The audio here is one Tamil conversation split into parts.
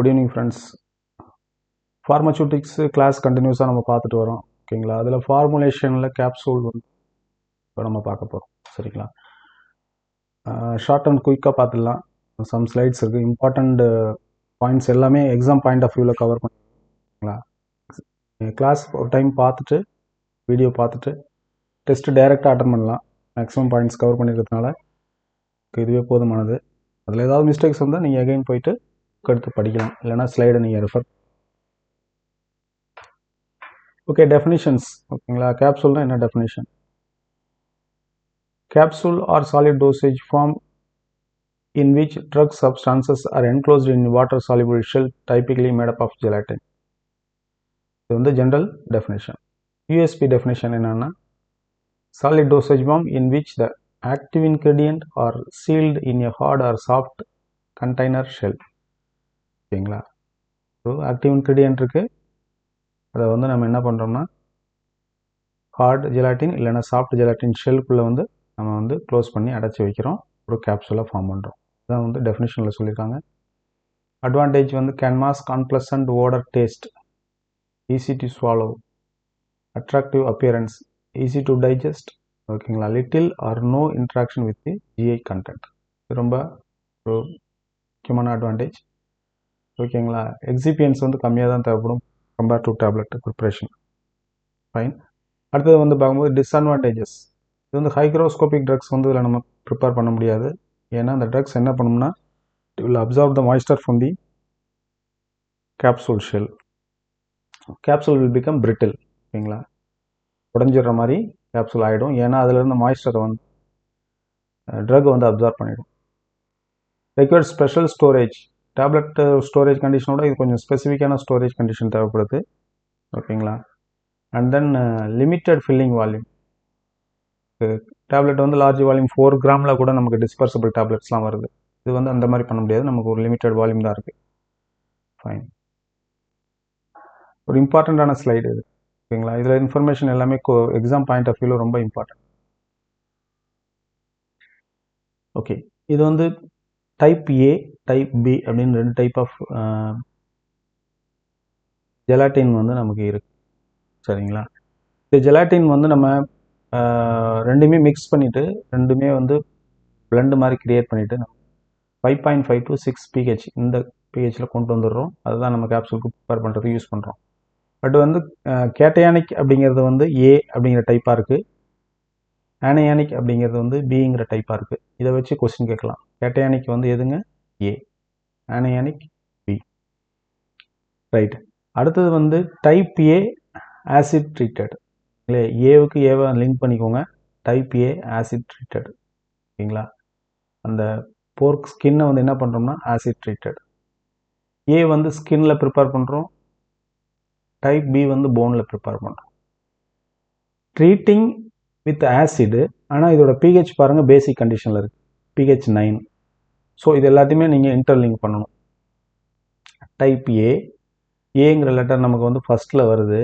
Good evening friends. Pharmaceutics class கண்டினியூஸாக நம்ம பார்த்துட்டு வரோம். ஓகேங்களா? அதில் ஃபார்முலேஷனில் கேப்சூல் வந்து இப்போ நம்ம பார்க்க போகிறோம். சரிங்களா? ஷார்ட் அண்ட் குயிக்காக பார்த்துடலாம். சம் ஸ்லைட்ஸ் இருக்குது. இம்பார்ட்டண்ட் பாயிண்ட்ஸ் எல்லாமே எக்ஸாம் பாயிண்ட் ஆஃப் வியூவில் கவர் பண்ணிங்களா? கிளாஸ் ஒரு டைம் பார்த்துட்டு வீடியோ பார்த்துட்டு டெஸ்ட்டு டைரெக்டாக அட்டன் பண்ணலாம். மேக்ஸிமம் பாயிண்ட்ஸ் கவர் பண்ணிக்கிறதுனால இதுவே போதுமானது. அதில் ஏதாவது மிஸ்டேக்ஸ் வந்தால் நீங்கள் எகைன் போயிட்டு எடுத்து படிக்கலாம், இல்லைனா ஸ்லைடை நீங்கள் ரெஃபர். Okay, definitions. ஓகேங்களா? கேப்சூல்னா என்ன definition? Capsule or solid dosage form in which drug substances are enclosed in water soluble shell typically made up of gelatin. இது வந்து general definition. USP definition என்னன்னா, solid dosage form in which the active ingredient are sealed in a hard or soft container shell. ஓகேங்களா? ஸோ ஆக்டிவ் இன்க்ரீடியன்ட் இருக்குது, அதை வந்து நம்ம என்ன பண்ணுறோம்னா ஹார்ட் ஜெலாட்டின் இல்லைனா சாஃப்ட் ஜெலாட்டின் ஷெல்குள்ளே வந்து நம்ம வந்து க்ளோஸ் பண்ணி அடைச்சி வைக்கிறோம், ஒரு கேப்சூலாக ஃபார்ம் பண்ணுறோம். இதான் வந்து டெஃபினிஷனில் சொல்லியிருக்காங்க. அட்வான்டேஜ் வந்து can mask unpleasant odour taste, easy to swallow, attractive appearance, easy to digest. ஓகேங்களா? Little or no interaction with the GI content. இது ரொம்ப ஒரு முக்கியமான அட்வான்டேஜ். ஓகேங்களா? எக்ஸிபியன்ஸ் வந்து கம்மியாக தான் தேவைப்படும் compare to tablet preparation. Fine. அடுத்தது வந்து பார்க்கும்போது டிஸ்அட்வான்டேஜஸ். இது வந்து ஹைக்ரோஸ்கோபிக் ட்ரக்ஸ் வந்து இதில் நம்ம ப்ரிப்பேர் பண்ண முடியாது. ஏன்னா அந்த ட்ரக்ஸ் என்ன பண்ணணும்னா it will absorb the moisture from the capsule shell. Capsule will become brittle. ஓகேங்களா? உடஞ்சிடுற மாதிரி கேப்சூல் ஆகிடும். ஏன்னா அதிலிருந்து மாய்ஸ்டரை வந்து ட்ரக் வந்து அப்சார்ப் பண்ணிடும். Required special storage. Tablet storage கண்டிஷனோட இது கொஞ்சம் ஸ்பெசிஃபிக்கான ஸ்டோரேஜ் கண்டிஷன் தேவைப்படுது. ஓகேங்களா? And then limited filling volume. Tablet வந்து லார்ஜ் வால்யூம் 4 கிராமில் கூட நமக்கு டிஸ்பர்சபிள் டேப்லெட்ஸ்லாம் வருது. இது வந்து அந்த மாதிரி பண்ண முடியாது, நமக்கு ஒரு லிமிட்டட் வால்யூம் தான் இருக்குது. ஃபைன். ஒரு இம்பார்ட்டண்ட்டான ஸ்லைடு இது. ஓகேங்களா? இதில் இன்ஃபர்மேஷன் எல்லாமே எக்ஸாம் பாயிண்ட் ஆஃப் வியூவில் ரொம்ப இம்பார்ட்டன்ட். ஓகே, இது வந்து டைப் ஏ, டைப் பி அப்படின்னு 2 டைப் ஆஃப் ஜெலாட்டின் வந்து நமக்கு இருக்குது. சரிங்களா? இந்த ஜெலாட்டின் வந்து நம்ம ரெண்டுமே மிக்ஸ் பண்ணிவிட்டு ரெண்டுமே வந்து பிளெண்ட் மாதிரி கிரியேட் பண்ணிவிட்டு 5.5 to 6 pH இந்த பிஹெச்சில் கொண்டு வந்துடுறோம். அதுதான் நம்ம கேப்சூலுக்கு ப்ரிப்பேர் பண்ணுறதுக்கு யூஸ் பண்ணுறோம். பட் வந்து கேட்டையானிக் அப்படிங்கிறது வந்து ஏ அப்படிங்கிற டைப்பாக இருக்குது, ஆனையானிக் அப்படிங்கிறது வந்து பிங்கிற டைப்பாக இருக்குது. இதை வச்சு கொஸ்டின் கேட்கலாம். கேட்டையானிக் வந்து எதுங்க? ஏ. Anionic B. ரைட். அடுத்தது வந்து டைப் ஏ ஆசிட் ட்ரீட்டட். இல்லை, ஏவுக்கு ஏவை லிங்க் பண்ணிக்கோங்க. Type A acid treated. ஓகேங்களா? அந்த போர்க் ஸ்கின்னை வந்து என்ன பண்ணுறோம்னா ஆசிட் ட்ரீட்டட். ஏ வந்து ஸ்கின்ல ப்ரிப்பேர் பண்ணுறோம், டைப் பி வந்து போனில் ப்ரிப்பேர் பண்ணுறோம். ட்ரீட்டிங் வித் ஆசிடு, ஆனால் இதோட பிஹெச் பாருங்கள் பேசிக் கண்டிஷனில் இருக்குது, பிஹெச் 9. ஸோ இது எல்லாத்தையுமே நீங்கள் இன்டர்லிங்க் பண்ணணும். டைப் ஏங்கிற லெட்டர் நமக்கு வந்து ஃபஸ்ட்டில் வருது,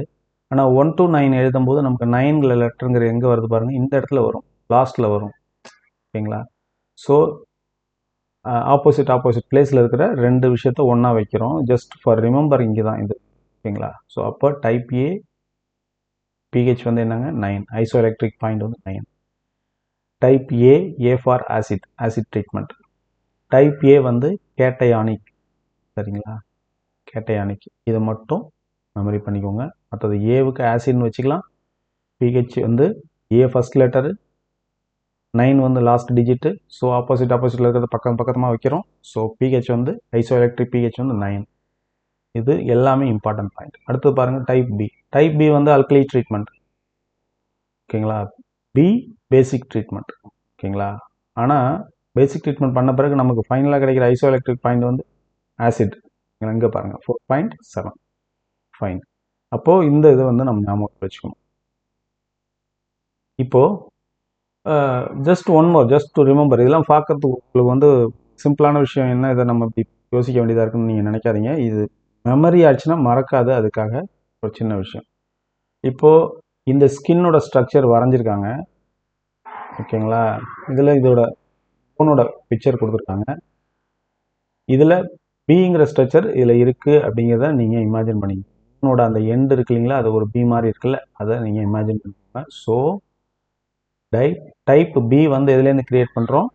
ஆனால் 1 to 9 எழுதும்போது நமக்கு 9ங்கிற லெட்டருங்கிற எங்கே வருது பாருங்கள், இந்த இடத்துல வரும், லாஸ்ட்டில் வரும். ஓகேங்களா? ஸோ ஆப்போசிட் பிளேஸில் இருக்கிற 2 விஷயத்த ஒன்றா வைக்கிறோம், ஜஸ்ட் ஃபார் ரிமெம்பரிங் தான் இது. ஓகேங்களா? ஸோ அப்போ டைப் ஏ பிஹெச் வந்து என்னங்க? 9. ஐசோ எலக்ட்ரிக் பாயிண்ட் வந்து 9. Type A for acid treatment. Type A வந்து கேட்டையானிக். சரிங்களா? கேட்டையானிக். இதை மட்டும் மெமரி பண்ணிக்கோங்க. மற்றது ஏவுக்கு ஆசிட்னு வச்சுக்கலாம், பிஹெச் வந்து ஏ ஃபர்ஸ்ட் லெட்டரு, 9 வந்து லாஸ்ட் டிஜிட்டு. ஸோ ஆப்போசிட்டில் இருக்கிறத பக்கமாக வைக்கிறோம். ஸோ பிஹெச் வந்து ஐசோ எலக்ட்ரிக் பிஹெச் வந்து 9. இது எல்லாமே இம்பார்ட்டன்ட் பாயிண்ட். அடுத்து பாருங்கள் டைப் பி. டைப் பி வந்து அல்கலி ட்ரீட்மெண்ட். ஓகேங்களா? பி பேசிக் ட்ரீட்மெண்ட். ஓகேங்களா? ஆனால் பேசிக் ட்ரீட்மெண்ட் பண்ண பிறகு நமக்கு ஃபைனலாக கிடைக்கிற ஐசோ எலக்ட்ரிக் பாயிண்ட் வந்து ஆசிட். இங்கே பாருங்கள் 4.7. ஃபைன். அப்போது இந்த இதை வந்து நம்ம ஞாபகம் வச்சுக்கணும். இப்போது just one more, just to remember. இதெல்லாம் பார்க்கறதுக்கு உங்களுக்கு வந்து சிம்பிளான விஷயம். என்ன இதை நம்ம இப்படி யோசிக்க வேண்டியதாக இருக்குன்னு நீங்கள் நினைக்காதீங்க. இது மெமரி ஆச்சுன்னா மறக்காது, அதுக்காக ஒரு சின்ன விஷயம். இப்போது இந்த ஸ்கின்னோட ஸ்ட்ரக்சர் வரைஞ்சிருக்காங்க. ஓகேங்களா? இதில் இதோட போனோட பிக்சர் கொடுத்துருக்காங்க. இதில் பிங்கிற ஸ்ட்ரக்சர் இதில் இருக்குது அப்படிங்கிறத நீங்கள் இமேஜின் பண்ணிங்க. உன்னோட அந்த எண்ட் இருக்கு இல்லைங்களா, அது ஒரு பி மாதிரி இருக்குல்ல, அதை நீங்கள் இமேஜின் பண்ணிக்கோங்க. ஸோ டைப் பி வந்து எதுலேருந்து கிரியேட் பண்ணுறோம்,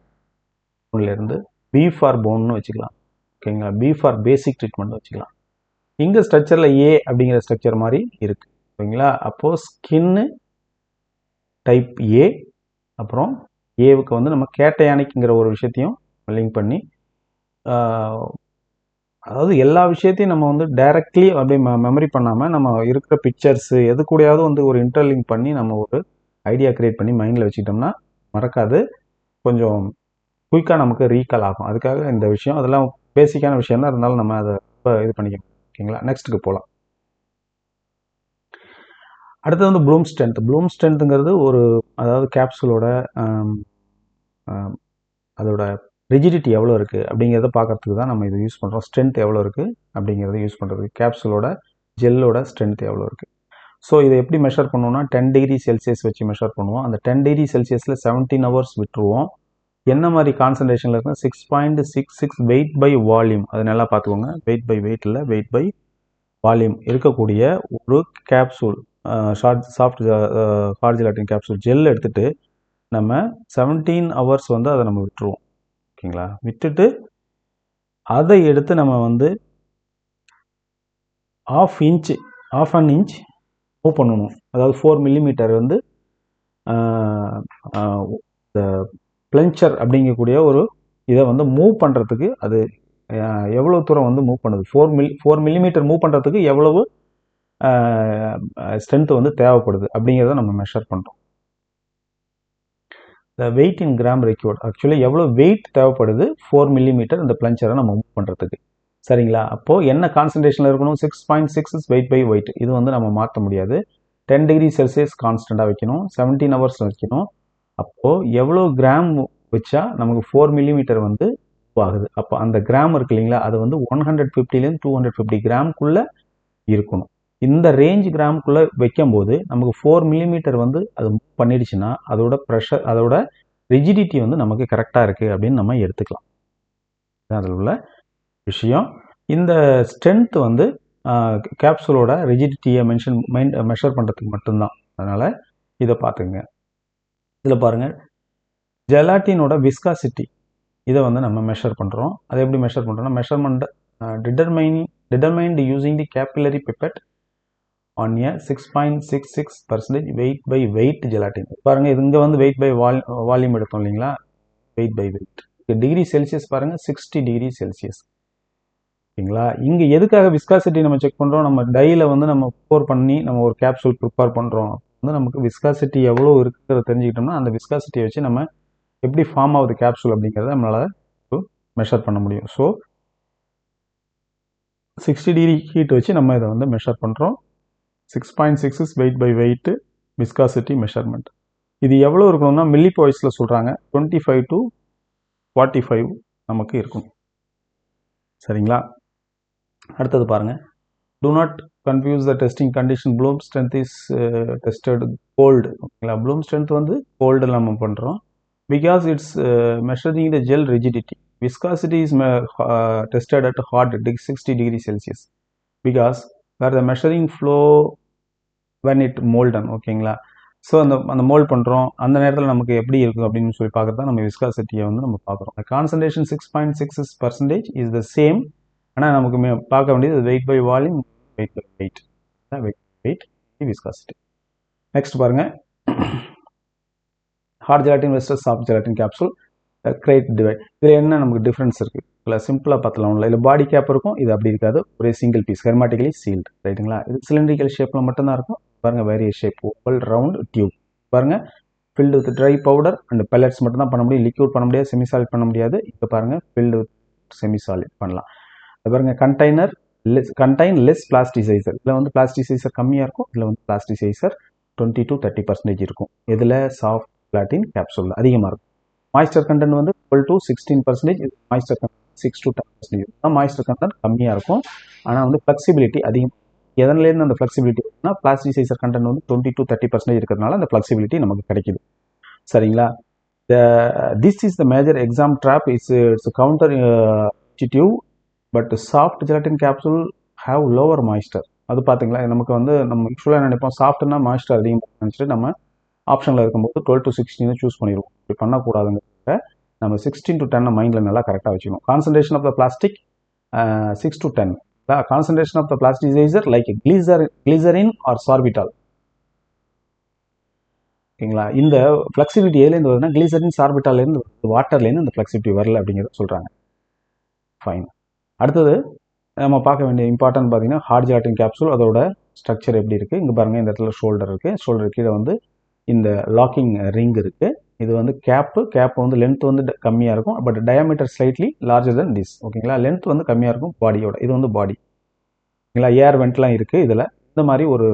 போன்லேருந்து. பி ஃபார் போன்னு வச்சுக்கலாம், ஓகேங்களா. பி ஃபார் பேசிக் ட்ரீட்மெண்ட் வச்சுக்கலாம். இங்கே ஸ்ட்ரக்சரில் ஏ அப்படிங்கிற ஸ்ட்ரக்சர் மாதிரி இருக்குது, ஓகேங்களா. அப்போது ஸ்கின்னு டைப் ஏ, அப்புறம் ஏவுக்கு வந்து நம்ம கேட்டயானிக்ங்கிற ஒரு விஷயத்தையும் லிங்க் பண்ணி, அதாவது எல்லா விஷயத்தையும் நம்ம வந்து டைரக்ட்லி அப்படியே மெமரி பண்ணாமல் நம்ம இருக்கிற பிக்சர்ஸு எது கூடயாவது வந்து ஒரு இன்டர்லிங்க் பண்ணி நம்ம ஒரு ஐடியா கிரியேட் பண்ணி மைண்டில் வச்சுக்கிட்டோம்னா மறக்காது, கொஞ்சம் குயிக்காக நமக்கு ரீகால் ஆகும். அதுக்காக இந்த விஷயம், அதெல்லாம் பேசிக்கான விஷயம் தான் இருந்தாலும் நம்ம அதை இது பண்ணிக்கணும், ஓகேங்களா. நெக்ஸ்ட்டுக்கு போகலாம். அடுத்தது வந்து ப்ளூம் ஸ்ட்ரென்த். ப்ளூம் ஸ்ட்ரென்த்துங்கிறது ஒரு, அதாவது கேப்சூலோட அதோட ரிஜிடிட்டி எவ்வளோ இருக்குது அப்படிங்கிறத பார்க்கறதுக்கு தான் நம்ம இதை யூஸ் பண்ணுறோம். ஸ்ட்ரென்த் எவ்வளோ இருக்குது அப்படிங்கிறத யூஸ் பண்ணுறதுக்கு, கேப்சூலோட ஜெல்லோட ஸ்ட்ரென்த் எவ்வளோ இருக்குது. ஸோ இதை எப்படி மெஷர் பண்ணுவோம்னா 10 டிகிரி செல்சியஸ் வச்சு மெஷர் பண்ணுவோம். அந்த 10 டிகிரி செல்சியஸில் 17 ஹவர்ஸ் விட்டுருவோம். என்ன மாதிரி கான்சன்ட்ரேஷனில் இருக்குன்னா 6.66 வெயிட் பை வால்யூம், அது நல்லா பார்த்துக்கோங்க. வெயிட் பை வெயிட் இல்லை, வெயிட் பை வால்யூம் இருக்கக்கூடிய ஒரு capsule, soft hard gelatin capsule gel எடுத்துகிட்டு நம்ம 17 ஹவர்ஸ் வந்து அதை நம்ம விட்டுருவோம், ஓகேங்களா. விட்டுட்டு அதை எடுத்து நம்ம வந்து ஆஃப் அன் இன்ச் மூவ் பண்ணணும். அதாவது 4 மில்லிமீட்டர் வந்து இந்த பிளஞ்சர் அப்படிங்கக்கூடிய ஒரு இதை வந்து மூவ் பண்ணுறதுக்கு, அது எவ்வளோ தூரம் வந்து மூவ் பண்ணுது, 4 மில்லிமீட்டர் மூவ் பண்ணுறதுக்கு எவ்வளவு ஸ்ட்ரென்த் வந்து தேவைப்படுது அப்படிங்கிறத நம்ம மெஷர் பண்ணுறோம். இந்த வெயிட் இன் கிராம் ரெக்யூர்ட், ஆக்சுவலி எவ்வளோ வெயிட் தேவைப்படுது 4 மில்லிமீட்டர் இந்த பிளஞ்சரை நம்ம மூவ் பண்ணுறதுக்கு, சரிங்களா. அப்போது என்ன கான்சன்ட்ரேஷனில் இருக்கணும், 6.66 வெயிட் பை வெயிட், இது வந்து நம்ம மாற்ற முடியாது. 10 டிகிரி செல்சியஸ் கான்ஸ்டண்ட்டாக வைக்கணும், 17 ஹவர்ஸ் வைக்கணும். அப்போது எவ்வளோ கிராம் வச்சா நமக்கு 4 மில்லிமீட்டர் வந்து ஆகுது. அப்போ அந்த கிராம் இருக்கு இல்லைங்களா, அது வந்து 150லேருந்து 250 கிராம்குள்ளே இருக்கணும். இந்த ரேஞ்ச் கிராம்குள்ளே வைக்கும்போது நமக்கு 4 மில்லிமீட்டர் வந்து அது பண்ணிடுச்சுன்னா அதோட ப்ரெஷர், அதோட ரிஜிடிட்டி வந்து நமக்கு கரெக்டாக இருக்குது அப்படின்னு நம்ம எடுத்துக்கலாம். அதில் உள்ள விஷயம். இந்த ஸ்ட்ரென்த் வந்து கேப்சூலோட ரிஜிடிட்டியை மெஷர் பண்ணுறதுக்கு மட்டும்தான். அதனால் இதை பார்த்துங்க. இதில் பாருங்கள், ஜெலாட்டினோட விஸ்காசிட்டி, இதை வந்து நம்ம மெஷர் பண்ணுறோம். அதை எப்படி மெஷர் பண்ணுறோம்னா, measurement determined using the capillary pipette on a 6.66% weight by weight gelatin. பாருங்கள், இது இங்கே வந்து வெயிட் பை வால்யூம் எடுத்தோம் இல்லைங்களா, weight by weight. Degree Celsius பாருங்கள், 60 டிகிரி செல்சியஸ், ஓகேங்களா. இங்கே எதுக்காக விஸ்காசிட்டி நம்ம செக் பண்ணுறோம், நம்ம டையில் வந்து நம்ம போர் பண்ணி நம்ம ஒரு கேப்சூல் ப்ரிப்பேர் பண்ணுறோம், வந்து நமக்கு விஸ்காசிட்டி எவ்வளோ இருக்குங்கிறத தெரிஞ்சுக்கிட்டோம்னா அந்த விஸ்காசிட்டியை வச்சு நம்ம எப்படி ஃபார்ம் ஆகுது கேப்சூல் அப்படிங்கிறத நம்மளால் மெஷர் பண்ண முடியும். ஸோ 60 டிகிரி ஹீட் வச்சு நம்ம இதை வந்து மெஷர் பண்ணுறோம். 6.66 weight by weight viscosity measurement. இது எவ்வளோ இருக்கணும்னா மில்லி பாய்ஸில் சொல்கிறாங்க, 25 to 45 நமக்கு இருக்கும், சரிங்களா. அடுத்தது பாருங்கள், do not confuse the testing condition. Bloom strength is tested cold, ஓகேங்களா. ப்ளூம் ஸ்ட்ரென்த் வந்து கோல்டில் நம்ம பண்ணுறோம், because it's measuring the gel rigidity. Viscosity is tested at hot 60 degree Celsius, because where the measuring flow when it molten, ஓகேங்களா. ஸோ அந்த மோல்ட் பண்ணுறோம், அந்த நேரத்தில் நமக்கு எப்படி இருக்குது அப்படின்னு சொல்லி பார்க்குறது தான் நம்ம விஸ்காசிட்டியை வந்து நம்ம பார்க்குறோம். Concentration 6.66% is the same. ஆனால் நமக்கு பார்க்க வேண்டியது weight by volume, weight by weight, weight viscosity. Next பாருங்கள், hard gelatin versus soft gelatin capsule great divide. இதில் என்ன நமக்கு டிஃப்ரென்ஸ் இருக்குது, இல்லை சிம்பிளாக பார்த்துலாம். இல்லை பாடி கேப் இருக்கும், இது அப்படி இருக்காது, ஒரே சிங்கிள் பீஸ் ஹெர்மாட்டிக்கலி சீல்டு, ரைட்டுங்களா. இது சிலிண்ட்ரிக்கல் ஷேப்பில் மட்டும்தான் இருக்கும். பாருங்கள், various shape, oval, round, tube. பாருங்கள், filled with dry powder and pellets மட்டும் தான் பண்ண முடியும், லிக்யூட் பண்ண முடியாது, செமி சாலிட் பண்ண முடியாது. இப்போ பாருங்கள், ஃபில்டு வித் செமி சாலிட் பண்ணலாம். பாருங்கள், கண்டைன் லெஸ் பிளாஸ்டிசைசர். இதில் வந்து பிளாஸ்டிசைசர் கம்மியாக இருக்கும், இதில் வந்து பிளாஸ்டிசைசர் 20 to 30% இருக்கும். இதில் சாஃப்ட் ஜெலாட்டின் கேப்சூல் அதிகமாக இருக்கும். மாய்ஸ்டர் கண்டென்ட் வந்து 12 to 16%, moisture content 6 to 10%. Moisture content கம்மியாக இருக்கும், ஆனால் வந்து ஃப்ளெக்சிபிலிட்டி அதிகம். எதன்லேருந்து அந்த ஃப்ளெக்சிபிலிட்டி இருக்குன்னா, பிளாஸ்டிசைசர் கண்டென்ட் வந்து 20 to 30% இருக்கிறதுனால அந்த ஃப்ளெக்சிபிலிட்டி நமக்கு கிடைக்குது, சரிங்களா. This is the major exam trap. It's counter intuitive but soft gelatin capsule have lower moisture. அது பார்த்தீங்களா, நமக்கு வந்து நம்ம யூஸ்வலாக நினைப்போம் சாஃப்ட்னா மாய்ஸ்டர் அதிகமாக நினச்சிட்டு நம்ம ஆப்ஷனில் இருக்கும்போது 12 to 16 சூஸ் பண்ணிடுவோம். இப்படி பண்ணக்கூடாதுங்கிறத நம்ம 16 to 10 மைண்டில் நல்லா கரெக்டாக வச்சுக்கணும். Concentration of the plastic 6 to 10. Concentration of the plasticizer like glycerin or sorbitol. ஓகேங்களா, இந்த ஃப்ளெக்சிபிலிட்டி எதுலேருந்து வருதுன்னா கிளிசரின் சார்பிட்டாலேருந்து வாட்டர்லேருந்து இந்த ஃப்ளெக்சிபிலிட்டி வரல அப்படிங்கிறத சொல்கிறாங்க. ஃபைன். அடுத்தது நம்ம பார்க்க வேண்டிய இம்பார்ட்டன்ட் பார்த்தீங்கன்னா ஹார்ட் ஜெலட்டின் கேப்சூல், அதோட ஸ்ட்ரக்சர் எப்படி இருக்குது. இங்கே பாருங்கள், இந்த இடத்துல ஷோல்டர் இருக்குது, ஷோல்டர் கீழே வந்து இந்த லாக்கிங் ரிங் இருக்குது. இது வந்து கேப் வந்து லென்த் வந்து கம்மியாக இருக்கும், but diameter slightly larger then this. ஓகேங்களா, லென்த் வந்து கம்மியாக இருக்கும் பாடியோட. இது வந்து பாடி. ஓகேங்களா, ஏர் வெண்ட்லாம் இருக்குது இதில். இந்த மாதிரி ஒரு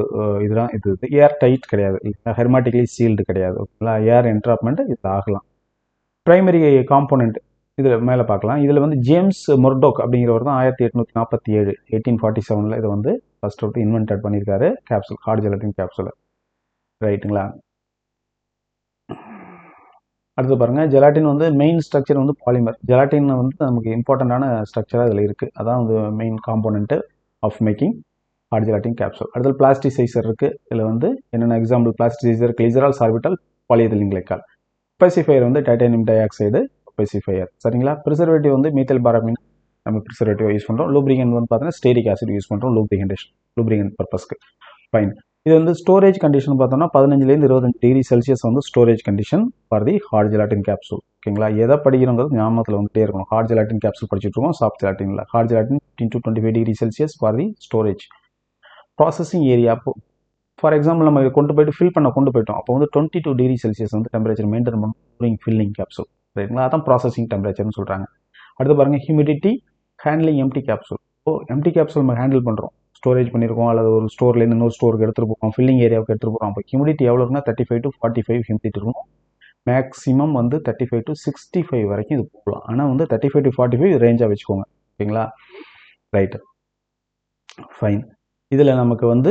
இதுதான் இது ஏர் டைட் கிடையாது, ஹெர்மாட்டிக்லி சீல்டு கிடையாது. ஓகேங்களா, ஏர் என்ட்ராப்மெண்ட் இது ஆகலாம். ப்ரைமரி காம்போனன்ட் இதில் மேலே பார்க்கலாம். இதில் வந்து ஜேம்ஸ் மொர்டோக் அப்படிங்கிறவர் தான் 1847 1847 இதை வந்து ஃபர்ஸ்ட் அவுட் இன்வென்டட் பண்ணியிருக்காரு கேப்சூல், ஹார்ட் ஜெலட்டின் கேப்சூல். ரைட்டுங்களா. அடுத்து பாருங்கள், ஜெலாட்டின் வந்து மெயின் ஸ்ட்ரக்சர் வந்து பாலிமர். ஜெலாட்டின் வந்து நமக்கு இம்பார்ட்டண்ட்டான ஸ்ட்ரக்சராக இதில் இருக்குது. அதான் வந்து main component of making hard gelatin capsule. அடுத்து பிளாஸ்டிசைசர் இருக்குது. இதில் வந்து என்னென்ன example, plasticiser, glycerol, sorbitol, polyethylene glycol. Opacifier வந்து டைட்டானியம் டை ஆக்சைடு ஒப்பசிஃபையர். சரிங்களா. ப்ரிசர்வேட்டிவ் வந்து மீத்தல் பாராமின் நம்ம ப்ரிசர்வேட்டிவ் யூஸ் பண்ணுறோம். லூப்ரிகன் வந்து பார்த்தீங்கன்னா ஸ்டேரிக் ஆசிட் யூஸ் பண்ணுறோம் லூப்ரிகன் பர்பஸ்க்கு. ஃபைன். இது வந்து ஸ்டோரேஜ் கண்டிஷன் பார்த்தோம்னா 15லேருந்து 25 டிகிரி செல்சியஸ் வந்து storage condition for the hard gelatin capsule. ஓகேங்களா, எதை படிக்கிறோங்கிறது ஞாபகத்தில் வந்துட்டே இருக்கணும். ஹார்ட் ஜெலாட்டின் கேப்சூல் படிச்சுட்டு இருக்கோம், சாஃப்ட் ஜெலாட்டின்ல. Hard gelatin 15 to 25 degree Celsius for the storage. Processing area, for example நம்ம கொண்டு போயிட்டு ஃபில் பண்ண கொண்டு போயிட்டோம், அப்போ வந்து 22 டிகிரி செல்சியஸ் வந்து டெம்பரேச்சர் மெயின்டைன் பண்ணும் ஃபில்லிங் கேப்சூல். ரைட்டுங்களா, அதான் ப்ராசஸிங் டெம்பரேச்சர்னு சொல்கிறாங்க. அடுத்து பாருங்கள், humidity handling empty capsule. Empty capsule நம்ம ஹேண்டில் பண்ணுறோம், ஸ்டோரேஜ் பண்ணியிருக்கோம், அல்லது ஒரு ஸ்டோர்லேருந்து இன்னொரு ஸ்டோருக்கு எடுத்துகிட்டு போகிறோம், ஃபில்லிங் ஏரியாவுக்கு எடுத்துகிட்டு போகிறோம். அப்போ ஹியூமிடிட்டி எவ்வளோ இருக்குன்னா 35 to 45 ஹியூமிடிட்டி இருக்கும். மேக்ஸிமம் வந்து 35 to 65 வரைக்கும் இது போகலாம். ஆனால் வந்து 35 to 45 ரேஞ்சாக வச்சுக்கோங்க. ஓகேங்களா, ரைட்டு, ஃபைன். இதில் நமக்கு வந்து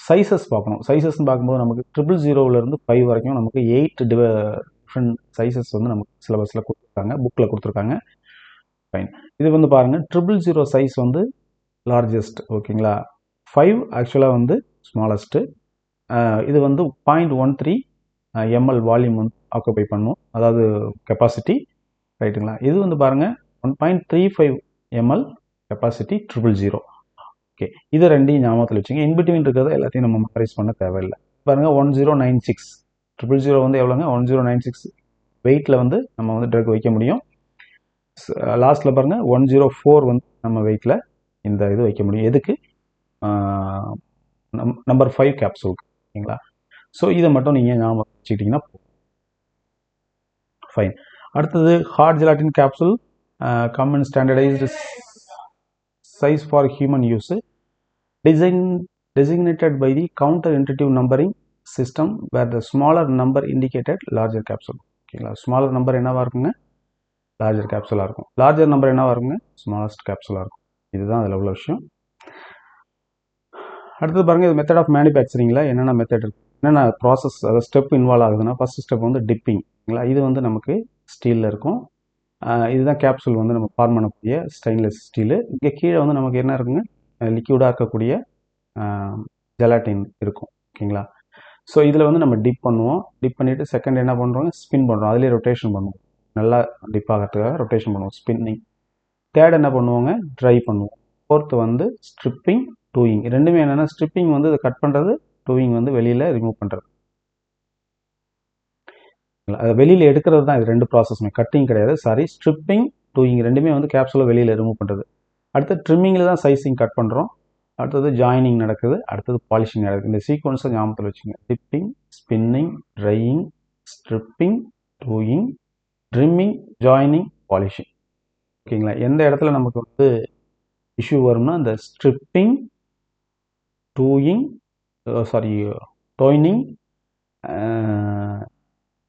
சைஸஸ் பார்க்கணும். சைஸஸ்ன்னு பார்க்கும்போது நமக்கு 000 5 வரைக்கும் நமக்கு 8 டிஃப்ரெண்ட் சைஸஸ் வந்து நமக்கு சிலபஸில் கொடுத்துருக்காங்க, புக்கில் கொடுத்துருக்காங்க. ஃபைன். இது வந்து பாருங்கள், 000 சைஸ் வந்து லார்ஜஸ்ட். ஓகேங்களா, 5 ஆக்சுவலாக வந்து ஸ்மாலஸ்ட்டு. இது வந்து 0.13 ml வால்யூம் வந்து ஆக்குபை பண்ணும், அதாவது கெப்பாசிட்டி. ரைட்டுங்களா. இது வந்து பாருங்கள் 1.35 ml கெப்பாசிட்டி 000. ஓகே, இது ரெண்டையும் ஞாபகத்தில் வச்சுங்க. இன்பிட்வீன் இருக்கிறத எல்லாத்தையும் நம்ம மெமரைஸ் பண்ண தேவையில்லை. பாருங்கள் 1096 000 வந்து எவ்வளோங்க, 1096 வெயிட்டில் வந்து நம்ம வந்து ட்ரக் வைக்க முடியும். லாஸ்ட்டில் பாருங்கள் 104 வந்து நம்ம வெயிட்டில் இந்த இது வைக்க முடியும். எதுக்கு, நம்பர் 5 கேப்சூலுக்கு. ஓகேங்களா. ஸோ இதை மட்டும் நீங்கள் ஞாபகம் வச்சுக்கிட்டிங்கன்னா ஃபைன். அடுத்தது hard gelatin capsule common standardised size for human use designated by the counter-intuitive numbering system where the smaller number indicated larger capsule. ஓகேங்களா, ஸ்மாலர் நம்பர் என்னவா இருக்குங்க, லார்ஜர் கேப்சூலாக இருக்கும். லார்ஜர் நம்பர் என்னவா இருக்குங்க, ஸ்மாலஸ்ட் கேப்சூலாக இருக்கும். இதுதான் அதில் உள்ள விஷயம். அடுத்தது பாருங்கள், இது மெத்தட் ஆஃப் மேனுஃபேக்சரிங்கில் என்னென்ன மெத்தட் இருக்குது, என்னென்ன ப்ராசஸ், அதாவது ஸ்டெப் இன்வால்வ் ஆகுதுன்னா, ஃபஸ்ட் ஸ்டெப் வந்து டிப்பிங். ஓகேங்களா, இது வந்து நமக்கு ஸ்டீலில் இருக்கும். இதுதான் கேப்சூல் வந்து நம்ம ஃபார்ம் பண்ணக்கூடிய ஸ்டெயின்லெஸ் ஸ்டீலு. இங்கே கீழே வந்து நமக்கு என்ன இருக்குங்க, லிக்யூடாக இருக்கக்கூடிய ஜெலாட்டின் இருக்கும். ஓகேங்களா. ஸோ இதில் வந்து நம்ம டிப் பண்ணுவோம். டிப் பண்ணிவிட்டு செகண்ட் என்ன பண்ணுறோம், ஸ்பின் பண்ணுறோம். அதிலே ரொட்டேஷன் பண்ணுவோம், நல்லா டிப் ஆகிறதுக்காக ரொட்டேஷன் பண்ணுவோம், ஸ்பின்னிங். தேர்ட் என்ன பண்ணுவோங்க, ட்ரை பண்ணுவோம். ஃபோர்த்து வந்து ஸ்ட்ரிப்பிங், டூயிங். ரெண்டுமே என்னென்னா, ஸ்ட்ரிப்பிங் வந்து இதை கட் பண்ணுறது, டூயிங் வந்து வெளியில் ரிமூவ் பண்ணுறது. அதை வெளியில் எடுக்கிறது தான் இது ரெண்டு ப்ராசஸுமே, கட்டிங் கிடையாது, சாரி. ஸ்ட்ரிப்பிங், டூயிங் ரெண்டுமே வந்து கேப்சூலை வெளியில் ரிமூவ் பண்ணுறது. அடுத்து ட்ரிம்மிங்கில் தான் சைஸிங் கட் பண்ணுறோம். அடுத்தது ஜாயினிங் நடக்குது, அடுத்தது பாலிஷிங் நடக்குது. இந்த சீக்வன்ஸை ஞாபகத்தில் வச்சுங்க. Dipping, spinning, drying, stripping, doing, trimming, joining, polishing. ஓகேங்களா. எந்த இடத்துல நமக்கு வந்து இஷ்யூ வரும்னா, இந்த ஸ்ட்ரிப்பிங், டூயிங், டொய்னிங்,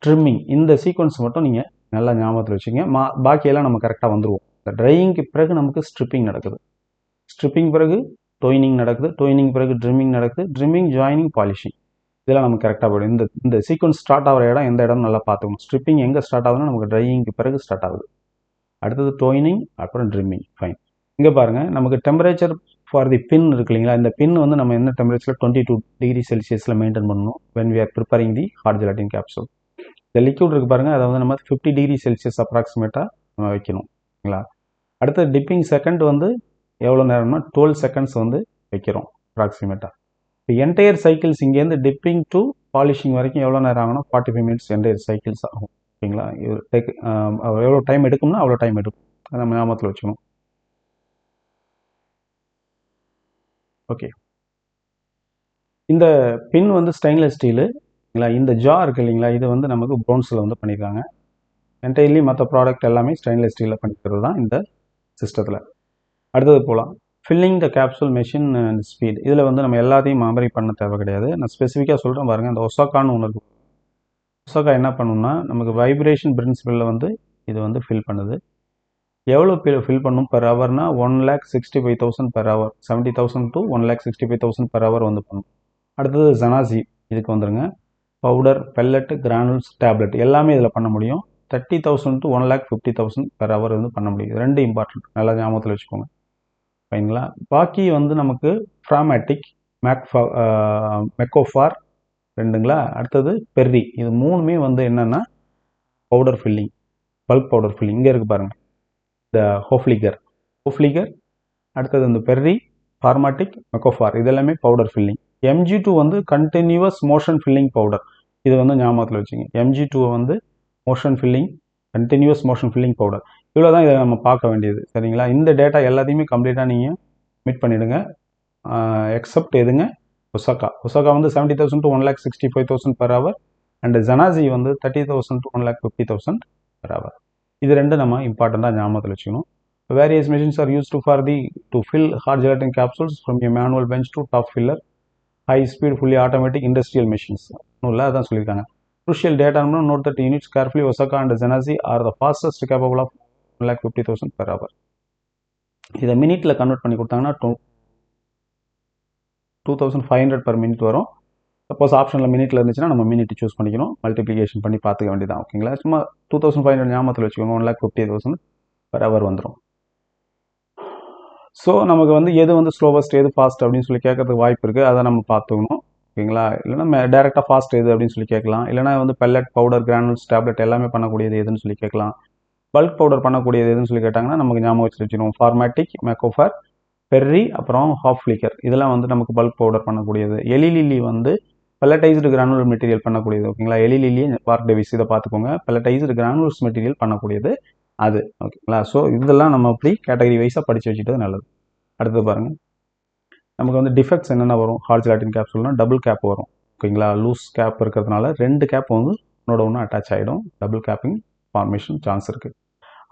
ட்ரிம்மிங், இந்த சீக்வன்ஸ் மட்டும் நீங்கள் நல்லா ஞாபகத்தில் வச்சுங்க. பாக்கியெல்லாம் நம்ம கரெக்டாக வந்துடுவோம். இந்த ட்ரையிங்க்கு பிறகு நமக்கு ஸ்ட்ரிப்பிங் நடக்குது, ஸ்ட்ரிப்பிங் பிறகு டொய்னிங் நடக்குது, டொய்னிங் பிறகு ட்ரிம்மிங் நடக்குது, ட்ரிம்மிங், ஜாயினிங், பாலிஷிங். இதெல்லாம் நமக்கு கரெக்டாக போய்டும். இந்த சீக்வன்ஸ் ஸ்டார்ட் ஆகிற இடம் எந்த இடம் நல்லா பார்த்துக்கணும். ஸ்ட்ரிப்பிங் எங்கே ஸ்டார்ட் ஆகுதுன்னா நமக்கு ட்ரையிங்க்கு பிறகு ஸ்டார்ட் ஆகுது. அடுத்தது டோயினிங், அப்புறம் ட்ரிம்மிங். ஃபைன். இங்கே பாருங்கள், நமக்கு டெம்பரேச்சர் ஃபார் தி பின் இருக்கு இல்லைங்களா, இந்த பின் வந்து நம்ம என்ன டெம்பரேச்சரில் 22 டிகிரி செல்சியஸில் மெயின்டைன் பண்ணணும் when we are preparing the hard gelatin capsule. இந்த லிக்யூட் இருக்குது பாருங்கள், அதை வந்து நம்ம 50 டிகிரி செல்சியஸ் அப்ராக்சிமேட்டாக நம்ம வைக்கணும் சரிங்களா. அடுத்து டிப்பிங் செகண்ட் வந்து எவ்வளோ நேரம்னா 12 செகண்ட்ஸ் வந்து வைக்கிறோம் அப்ராக்சிமேட்டாக. இப்போ என்டையர் சைக்கிள்ஸ் இங்கேருந்து டிப்பிங் டு பாலிஷிங் வரைக்கும் எவ்வளோ நேரம் ஆகும்னா 45 மினிட்ஸ் என்டையர் சைக்கிள்ஸ் ஆகும் ஓகேங்களா. எவ்வளோ டைம் எடுக்கும்னா அவ்வளோ டைம் எடுக்கும், அதை நம்ம ஞாபகத்தில் வச்சுக்கணும். ஓகே, இந்த பின் வந்து ஸ்டெயின்லெஸ் ஸ்டீலு இல்லைங்களா. இந்த ஜா இருக்குது இல்லைங்களா, இது வந்து நமக்கு ப்ரோன்ஸில் வந்து பண்ணியிருக்காங்க. என்டையர்லி மற்ற ப்ராடக்ட் எல்லாமே ஸ்டெயின்லெஸ் ஸ்டீலில் பண்ணிக்கிறது தான் இந்த சிஸ்டத்தில். அடுத்தது போகலாம். Filling the capsule machine and speed. இதில் வந்து நம்ம எல்லாத்தையும் மெமரி பண்ண தேவை கிடையாது. நான் ஸ்பெசிஃபிக்காக சொல்கிறேன் பாருங்கள். இந்த ஒசாக்கான்னு ஒன்று இருக்குது. ஒசாக்கா என்ன பண்ணணும்னா நமக்கு வைப்ரேஷன் பிரின்சிபலில் வந்து இது வந்து ஃபில் பண்ணுது. எவ்வளோ ஃபில் பண்ணும் பெர் ஹவர்னா 1,65,000 per hour, 70,000 to 1,65,000 per hour வந்து பண்ணும். அடுத்தது ஜனாசி, இதுக்கு வந்துடுங்க. பவுடர், பெல்லட், கிரானுல்ஸ், டேப்லெட் எல்லாமே இதில் பண்ண முடியும். 30,000 to 1,50,000 பெர் ஹவர் வந்து பண்ண முடியும். ரெண்டு இம்பார்ட்டன்ட், நல்லா ஞாபகத்தில் வச்சுக்கோங்க சரிங்களா. பாக்கி வந்து நமக்கு ஃப்ராமேட்டிக், மெக்கோஃபார் ரெண்டுங்களா. அடுத்தது பெர்ரி, இது மூணுமே வந்து என்னென்னா powder filling, bulk powder filling. இங்கே இருக்குது பாருங்கள், இந்த ஹோஃப்லிகர், அடுத்தது இந்த பெர்ரி, ஃபார்மாட்டிக், மெக்கோஃபார், இது எல்லாமே பவுடர் ஃபில்லிங். MG2 வந்து கண்டினியூவஸ் மோஷன் ஃபில்லிங் பவுடர், இது வந்து ஞாபகத்தில் வச்சுங்க. MG2 வந்து motion filling, continuous motion filling powder. இவ்வளோ தான் இதை நம்ம பார்க்க வேண்டியது சரிங்களா. இந்த டேட்டா எல்லாத்தையுமே கம்ப்ளீட்டாக நீங்கள் மீட் பண்ணிவிடுங்க. எக்ஸப்ட் எதுங்க, ஒசாக்கா வந்து 70,000 to 1,65,000 பெர் ஹவர் அண்ட் ஜனாசி வந்து 30,000 to 1,50,000 பெர் ஹவர். இது ரெண்டு நம்ம இம்பார்ட்டண்ட்டாக ஞாபகத்தில் வச்சுக்கணும். Various machines are used for to fill hard gelatin capsules from a manual bench to top filler, high speed fully automatic industrial machines. ஒன்றும் அதான் சொல்லியிருக்காங்க. Crucial data, note that units carefully. Osaka and Zanazi are the fastest capable of 1,50,000 per hour. இதை மினிட்டில் கன்வெர்ட் பண்ணி கொடுத்தாங்கன்னா 2,500 per minute வரும். சப்போஸ் ஆப்ஷனில் மினிட்டில் இருந்துச்சுன்னா நம்ம மினிட் சூஸ் பண்ணிக்கணும், மல்டிப்ளிகேஷன் பண்ணி பார்த்துக்க வேண்டியதான் ஓகேங்களா. சும்மா 2,500 ஞாபகத்தில் வச்சுக்கோங்க, 1,50,000 per hour வந்துடும். ஸோ நமக்கு வந்து எது வந்து ஸ்லோவஸ்ட், எது ஃபாஸ்ட் அப்படின்னு சொல்லி கேட்கறதுக்கு வாய்ப்பு இருக்குது, அதை நம்ம பார்த்துக்கணும் ஓகேங்களா. இல்லைனா டேரெக்டாக ஃபாஸ்ட் எது அப்படின்னு சொல்லி கேட்கலாம். இல்லைனா வந்து பெல்லட், பவுடர், கிரானுல்ஸ், டேப்லெட் எல்லாமே பண்ணக்கூடியது எதுன்னு சொல்லி கேட்கலாம். பல்க் பவுடர் பண்ணக்கூடியது எதுன்னு சொல்லி கேட்டாங்கன்னா நமக்கு ஞாபகம் வச்சுருக்கணும். ஃபார்மாட்டிக், மெக்கோஃபார், பெர்ரி, அப்புறம் ஹாஃப்லிகர், இதெல்லாம் வந்து நமக்கு பல்க் பவுடர் பண்ணக்கூடியது. எலிலில்லி வந்து பெல்லட்டைஸ்டு கிரானுலர் மெட்டீரியல் பண்ணக்கூடியது ஓகேங்களா. எலிலில்லி, பார்க் டேவிஸ், இதை பார்த்துக்கோங்க. பெல்லட்டைஸ்டு கிரானுலர்ஸ் மெட்டீரியல் பண்ணக்கூடியது அது ஓகேங்களா. ஸோ இதெல்லாம் நம்ம அப்படி கேட்டகரி வைஸாக படித்து வச்சுக்கிட்டது நல்லது. அடுத்தது பாருங்கள், நமக்கு வந்து டிஃபெக்ட்ஸ் என்னென்ன வரும் ஹார்ட் ஜெலட்டின் கேப்சூல்னா டபுள் கேப் வரும் ஓகேங்களா. லூஸ் கேப் இருக்கிறதுனால ரெண்டு கேப் வந்து ஒன்று அட்டாச் ஆகிடும், டபுள் கேப்பிங் ஃபார்மேஷன் சான்ஸ் இருக்குது.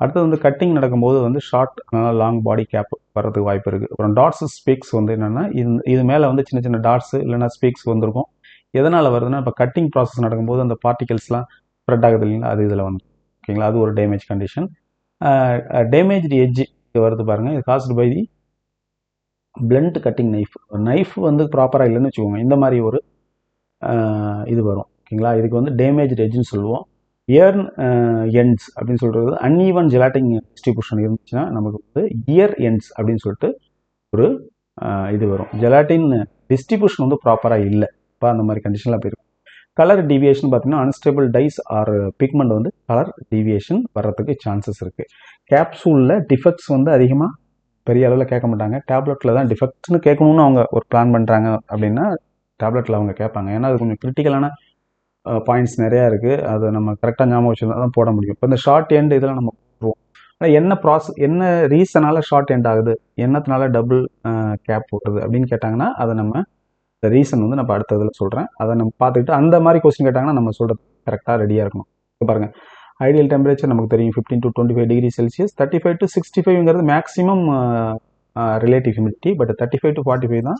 அடுத்தது வந்து கட்டிங் நடக்கும்போது வந்து ஷார்ட் லாங் பாடி கேப் வர்றதுக்கு வாய்ப்பு இருக்குது. அப்புறம் டாட்ஸ், ஸ்பீக்ஸ் வந்து என்னென்னா இது மேலே வந்து சின்ன சின்ன டாட்ஸ் இல்லைனா ஸ்பீக்ஸ் வந்துருக்கும். எதனால் வருதுன்னா இப்போ கட்டிங் ப்ராசஸ் நடக்கும்போது அந்த பார்ட்டிகல்ஸ்லாம் ஸ்ப்ரெட் ஆகுது இல்லைங்களா, அது இதில் வந்து ஓகேங்களா. அது ஒரு டேமேஜ் கண்டிஷன். டேமேஜ் எட்ஜ் வருது பாருங்கள், இது caused by the blunt cutting knife வந்து ப்ராப்பராக இல்லைன்னு வச்சுக்கோங்க, இந்த மாதிரி ஒரு இது வரும் ஓகேங்களா. இதுக்கு வந்து டேமேஜ் எட்ஜ்னு சொல்லுவோம். இயர்ன் எண்ட்ஸ் அப்படின்னு சொல்கிறது அன்ஈவன் ஜெலாட்டின் டிஸ்ட்ரிபியூஷன் இருந்துச்சுன்னா நமக்கு வந்து இயர் எண்ட்ஸ் அப்படின்னு சொல்லிட்டு ஒரு இது வரும். ஜெலாட்டின் டிஸ்ட்ரிபியூஷன் வந்து ப்ராப்பராக இல்லை, இப்போ அந்த மாதிரி கண்டிஷனில் போயிருக்கும். கலர் டீவியேஷன் பார்த்தீங்கன்னா அன்ஸ்டேபிள் டைஸ் ஆர் பிக்மெண்ட் வந்து கலர் டீவியேஷன் வர்றதுக்கு சான்சஸ் இருக்குது. கேப்சூலில் டிஃபெக்ட்ஸ் வந்து அதிகமாக பெரிய அளவில் கேட்க மாட்டாங்க. டேப்லெட்டில் தான் டிஃபெக்ட்ஸ்னு கேட்கணும்னு அவங்க ஒரு பிளான் பண்ணுறாங்க அப்படின்னா டேப்லெட்டில் அவங்க கேட்பாங்க. ஏன்னா அது கொஞ்சம் கிரிட்டிக்கலான பாயிண்ட்ஸ் நிறையா இருக்குது, அதை நம்ம கரெக்டாக ஞாபகம் வச்சுருந்தா தான் போட முடியும். இப்போ இந்த ஷார்ட் எண்ட் இதெல்லாம் நம்ம போடுவோம். ஆனால் என்ன ரீசனால் ஷார்ட் எண்ட் ஆகுது, என்னத்தினால டபுள் கேப் போட்டுது அப்படின்னு கேட்டாங்கன்னா அதை நம்ம இந்த ரீசன் வந்து நம்ம அடுத்த இதில் சொல்கிறேன், அதை நம்ம பார்த்துக்கிட்டு அந்த மாதிரி கொஸ்டின் கேட்டாங்கன்னா நம்ம சொல்கிறது கரெக்டாக ரெடியாக இருக்கணும். இப்போ பாருங்கள், ஐடியல் டெம்பரேச்சர் நமக்கு தெரியும் 15 to 25 டிகிரி செல்சியஸ். 35 to 65ங்கிறது maximum relative humidity. But 35 to 45 தான்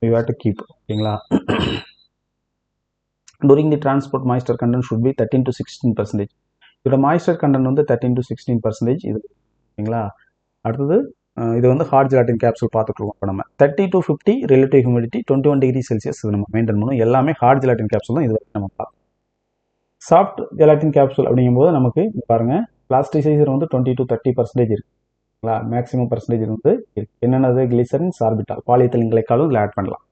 யூ ஹேவ் டு கீப் ஓகேங்களா. During the transport moisture content should be 13 to 16%. இதோட மாய்ஸ்டர் கண்டென்ட் வந்து 13 to 16% இது ஓகேங்களா. அடுத்தது இது வந்து ஹார்ட் ஜெலாட்டின் கேப்சூல் பார்த்துட்ருக்கோம். இப்போ நம்ம 30 to 50 relative humidity, 21 degree Celsius இது நம்ம மெயின்டைன் பண்ணணும். எல்லாமே ஹார்ட் ஜெலாட்டின் கேப்சூல் தான் இது நம்ம பார்ப்போம். சாஃப்ட் ஜெலாட்டின் கேப்சூல் அப்படிங்கும்போது நமக்கு பாருங்கள் பிளாஸ்டிசைசர் வந்து 20 to 30% இருக்குங்களா, மேக்ஸிமம் பர்சன்டேஜ் வந்து இருக்கு. என்னென்னது, கிளிசரின், சார்பிட்டால், பாலிஎத்திலீன் கிளைக்காலும் இதில் ஆட் பண்ணலாம்.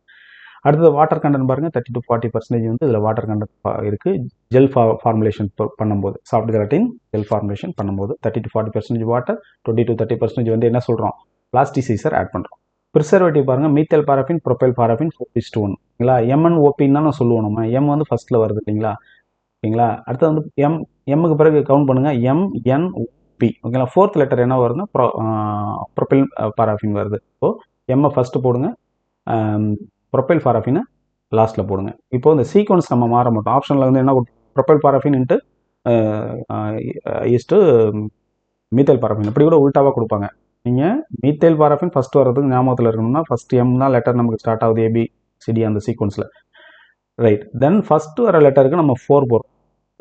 அடுத்தது வாட்டர் கண்டென்ட் பாருங்க, 30 to 40% வந்து இதில் வாட்டர் கண்டென்ட் இருக்கு. ஜெல் ஃபார்முலேஷன் பண்ணும்போது, சாஃப்ட் ஜெலட்டின் ஜெல் ஃபார்முலேஷன் பண்ணும்போது 30 to 40% வாட்டர், 20 to 30% வந்து என்ன சொல்கிறோம், பிளாஸ்டிசைசர் ஆட் பண்ணுறோம். ப்ரிசர்வேட்டிவ் பாருங்க, மீத்தேல் பாராஃபின், ப்ரொபைல் பாராஃபின் 4:1 இல்லைங்களா. MnOPன்னு தான் சொல்லுவோம் நம்ம. எம் வந்து ஃபர்ஸ்ட்ல வருது இல்லைங்களா. ஓகேங்களா. அடுத்து வந்து எம்முக்கு பிறகு கவுண்ட் பண்ணுங்க, MnOP. ஓகேங்களா. ஃபோர்த் லெட்டர் என்ன வருதுன்னா ப்ரொபைல் பாராஃபின் வருது. ஸோ எம்மை ஃபர்ஸ்ட் போடுங்க, ப்ரொபைல் பாராஃபினை லாஸ்ட்டில் போடுங்க. இப்போ இந்த சீக்வன்ஸ் நம்ம மாற மாட்டோம். ஆப்ஷனில் வந்து என்ன ப்ரொபைல் பாராஃபின் இன்ட்டு ஈஸ்ட்டு மீத்தேல் பாராஃபின், இப்படி கூட உல்ட்டாவாக கொடுப்பாங்க. நீங்கள் மீத்தேல் பாராஃபின் ஃபஸ்ட் வர்றதுக்கு ஞாபகத்தில் இருக்கணும்னா ஃபஸ்ட் எம் தான் லெட்டர் நமக்கு ஸ்டார்ட் ஆகுது, ABCD அந்த சீக்வன்ஸில். ரைட். தென் ஃபஸ்ட்டு வர லெட்டருக்கு நம்ம 4 போடுறோம்,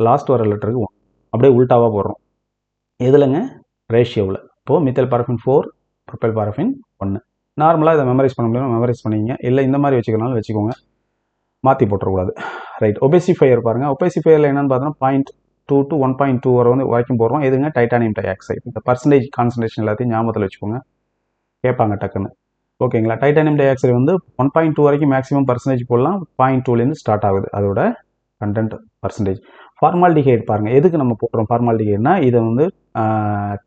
லாஸ்ட் வர லெட்டருக்கு 1, அப்படியே உல்ட்டாவாக போடுறோம். எதுலங்க, ரேஷியோவில். இப்போது மீத்தேல் பாராஃபின் 4, ப்ரொபைல் பாராஃபின் 1. நார்மலாக இதை மெமரைஸ் பண்ண முடியும், மெமரைஸ் பண்ணிங்க. இல்லை இந்த மாதிரி வச்சுக்கனாலும் வச்சுக்கோங்க, மாற்றி போட்டுறக்கூடாது. ரைட். ஒபேசிஃபையர் பாருங்கள். ஒபேசிஃபையரில் என்னென்னு பார்த்தோன்னா 0.2 to 1.2 வரைக்கும் போடுறோம். எதுங்க, டைட்டானியம் டை ஆக்சைடு. இந்த பர்சன்டேஜ் கான்சன்ட்ரேஷன் எல்லாத்தையும் ஞாபகத்தில் வச்சுக்கோங்க, கேட்பாங்க டக்குன்னு. ஓகேங்களா. டைட்டானியம் டை ஆக்சைடு வந்து 1.2 வரைக்கும் மேக்ஸிமம் பர்சன்டேஜ் போடலாம். 0.2லேருந்து ஸ்டார்ட் ஆகுது அதோட கண்டென்ட் பர்சன்டேஜ். ஃபார்மால்டிஹைட் பாருங்கள். எதுக்கு நம்ம போடுறோம் ஃபார்மால்டிஹைட்னா, இதை வந்து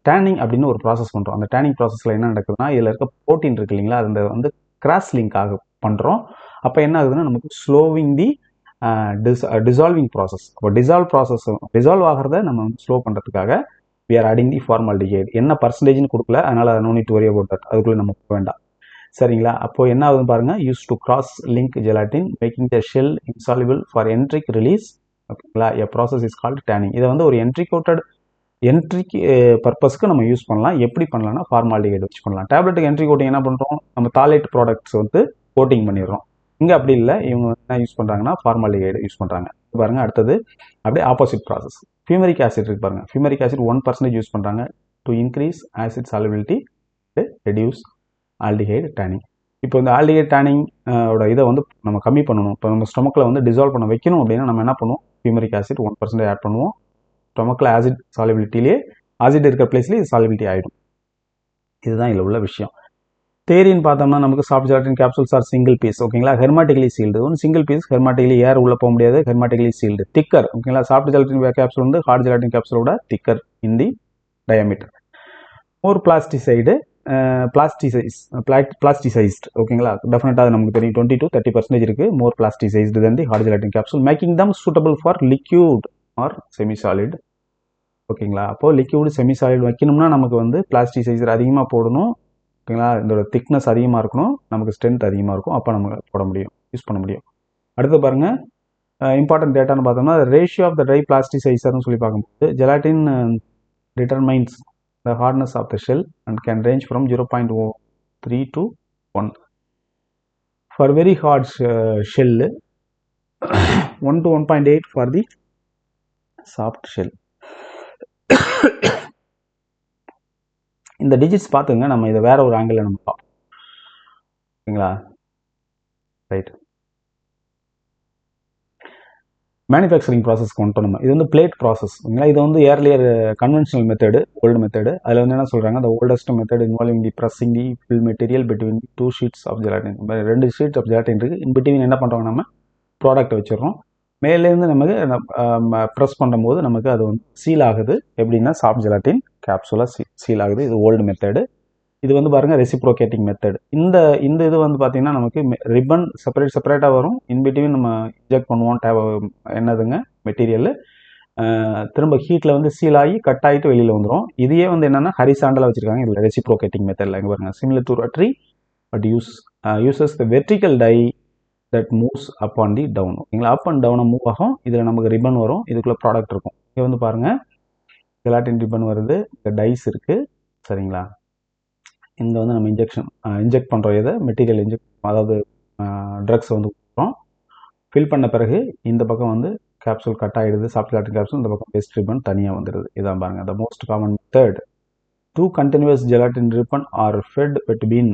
டேனிங் அப்படின்னு ஒரு ப்ராசஸ் பண்ணுறோம். அந்த டேனிங் ப்ராசஸில் என்ன நடக்குதுன்னா, இதில் இருக்க ப்ரோட்டீன் இருக்கு இல்லைங்களா, அந்த வந்து கிராஸ் லிங்க் ஆக பண்ணுறோம். அப்போ என்ன ஆகுதுன்னா, நமக்கு ஸ்லோவிங் தி டிசால்விங் ப்ராசஸ். அப்போ டிசால்வ் ஆகிறத நம்ம வந்து ஸ்லோ பண்ணுறதுக்காக we are adding the formaldehyde. என்ன பர்சன்டேஜ்னு கொடுக்கல, அதனால் அதை no need to worry about that, அதுக்குள்ளே நம்ம போக வேண்டாம். சரிங்களா. அப்போது என்ன ஆகுதுன்னு பாருங்கள், used to cross link gelatin making the shell insoluble for enteric release. ஓகேங்களா. A process is called tanning. இதை வந்து ஒரு என்ட்ரிக் பர்பஸ்க்கு நம்ம யூஸ் பண்ணலாம். எப்படி பண்ணலாம்னா ஃபார்மால்டிஹைடு வச்சு பண்ணலாம். டேப்லெட்டுக்கு என்ட்ரி கோட்டிங் என்ன பண்ணுறோம், நம்ம தாலேட் ப்ராடக்ட்ஸ் வந்து கோட்டிங் பண்ணிடுறோம். இங்கே அப்படி இல்லை, இவங்க என்ன யூஸ் பண்ணுறாங்கன்னா ஃபார்மால்டிஹைடு யூஸ் பண்ணுறாங்க. பாருங்கள். அடுத்தது அப்படியே ஆப்போசிட் ப்ராசஸ். ஃபியூமரிக் ஆசிட் இருக்கு பாருங்கள். ஃபியூமரிக் ஆசிட் 1% யூஸ் பண்ணுறாங்க to increase acid solubility, reduce aldehyde turning. இப்போ இந்த ஆல்டிஹைடு டேனிங் இதை வந்து நம்ம கம்மி பண்ணணும். இப்போ நம்ம ஸ்டொமக்கில் வந்து டிசால்வ் பண்ண வைக்கணும் அப்படின்னா நம்ம என்ன பண்ணுவோம், ஃபியூமரிக் ஆசிட் 1% ஆட் பண்ணுவோம். ஸ்டொமக்கில் ஆசிட் சாலிபிலிட்டிலேயே, ஆசிட் இருக்கிற பிளேஸ்லேயே இது சாலிபிலிட்டி ஆகிடும். இதுதான் இதில் உள்ள விஷயம். தேரின்னு பார்த்தோம்னா நமக்கு soft gelatin capsules are single piece. ஓகேங்களா. Hermetically sealed. ஒன்று சிங்கிள் பீஸ், ஹெர்மாட்டிகலி ஏர் உள்ளே போக முடியாது, ஹெர்மாட்டிகலி சீல்டு. திக்கர். ஓகேங்களா. சாஃப்ட் ஜெலாட்டின் கேப்சூல் வந்து ஹார்ட் ஜெலாட்டின் கேப்சூலோட திக்கர் இன் தி டயாமீட்டர். மோர் பிளாஸ்டிசைஸ்டு. ஓகேங்களா. டெஃபினட்டாக நமக்கு தெரியும் 20 to 30% இருக்குது. More plasticized then the hard gelatin capsule, making them suitable for liquid or semi solid. ஓகேங்களா. அப்போது லிக்யூடு செமி சாலிட் வைக்கணும்னா நமக்கு வந்து பிளாஸ்டிசைசர் அதிகமாக போடணும். ஓகேங்களா. இதோட திக்னஸ் அதிகமாக இருக்கணும், நமக்கு ஸ்ட்ரென்த் அதிகமாக இருக்கும். அப்போ நம்ம போட முடியும், யூஸ் பண்ண முடியும். அடுத்து பாருங்கள், இம்பார்ட்டன்ட் டேட்டான்னு பார்த்தோம்னா ரேஷியோ ஆஃப் த ட்ரை பிளாஸ்டிசைசர்னு சொல்லி பார்க்கும்போது, gelatin determines the hardness of the shell and can range from 0.3 to 1. For very hard shell 1 to 1.8 for the soft shell. இந்த டிஜிட்ஸ் பார்த்துங்க, நம்ம இதை வேற ஒரு ஆங்கிளில் நம்ம பார்ப்போம். ஓகேங்களா. ரைட். மேனுஃபேக்சரிங் ப்ராசஸ்க்கு வந்துட்டோம் நம்ம. இது வந்து பிளேட் ப்ராசஸ். ஓகேங்களா. இது வந்து earlier conventional method, old method. அதில் வந்து என்ன சொல்கிறாங்க, the oldest method involving the pressing the fill material between 2 sheets of gelatin. 2 sheets of gelatin இருக்குது. இன் பிட்வீன் என்ன பண்ணுறோம், நம்ம ப்ராடக்ட் வச்சிடறோம். மேலேருந்து நமக்கு ப்ரெஸ் பண்ணும்போது நமக்கு அது வந்து சீல் ஆகுது. எப்படின்னா சாஃப்ட் ஜெலாட்டின் கேப்சூலாக சீல் ஆகுது. இது ஓல்டு மெத்தடு. இது வந்து பாருங்கள் ரெசிப்ரோகேட்டிங் மெத்தட். இந்த இது வந்து பார்த்திங்கன்னா நமக்கு ரிப்பன் செப்பரேட்டாக வரும். இன்பிட்வீன் நம்ம இன்ஜெக்ட் பண்ணுவோம் என்னதுங்க மெட்டீரியல், திரும்ப ஹீட்டில் வந்து சீல் ஆகி கட் ஆகிட்டு வெளியில் வந்துடும். இதையே வந்து என்னென்னா ஹரிசாண்டலாக வச்சுருக்காங்க. இதில் ரெசிப்ரோகேட்டிங் மெத்தடில் இங்கே பாருங்கள், similar to rotary but uses the vertical die that moves up on the down. ஓகேங்களா. அப் அண்ட் டவுனை மூவ் ஆகும். இதில் நமக்கு ரிப்பன் வரும், இதுக்குள்ளே ப்ராடக்ட் இருக்கும். இங்கே வந்து பாருங்கள் ஜெலாட்டின் ரிப்பன் வருது, இந்த டைஸ் இருக்குது. சரிங்களா. இங்கே வந்து நம்ம இன்ஜெக்ட் பண்ணுறோம். இதை மெட்டீரியல் அதாவது ட்ரக்ஸ் வந்து கொடுக்குறோம். ஃபில் பண்ண பிறகு இந்த பக்கம் வந்து கேப்சூல் கட் ஆகிடுது, சாஃப்ட் ஜெலாட்டின் கேப்சூல். இந்த பக்கம் வேஸ்ட் ரிப்பன் தனியாக வந்துடுது. இதான் பாருங்கள், the most common method. 2 continuous gelatin ribbon are fed between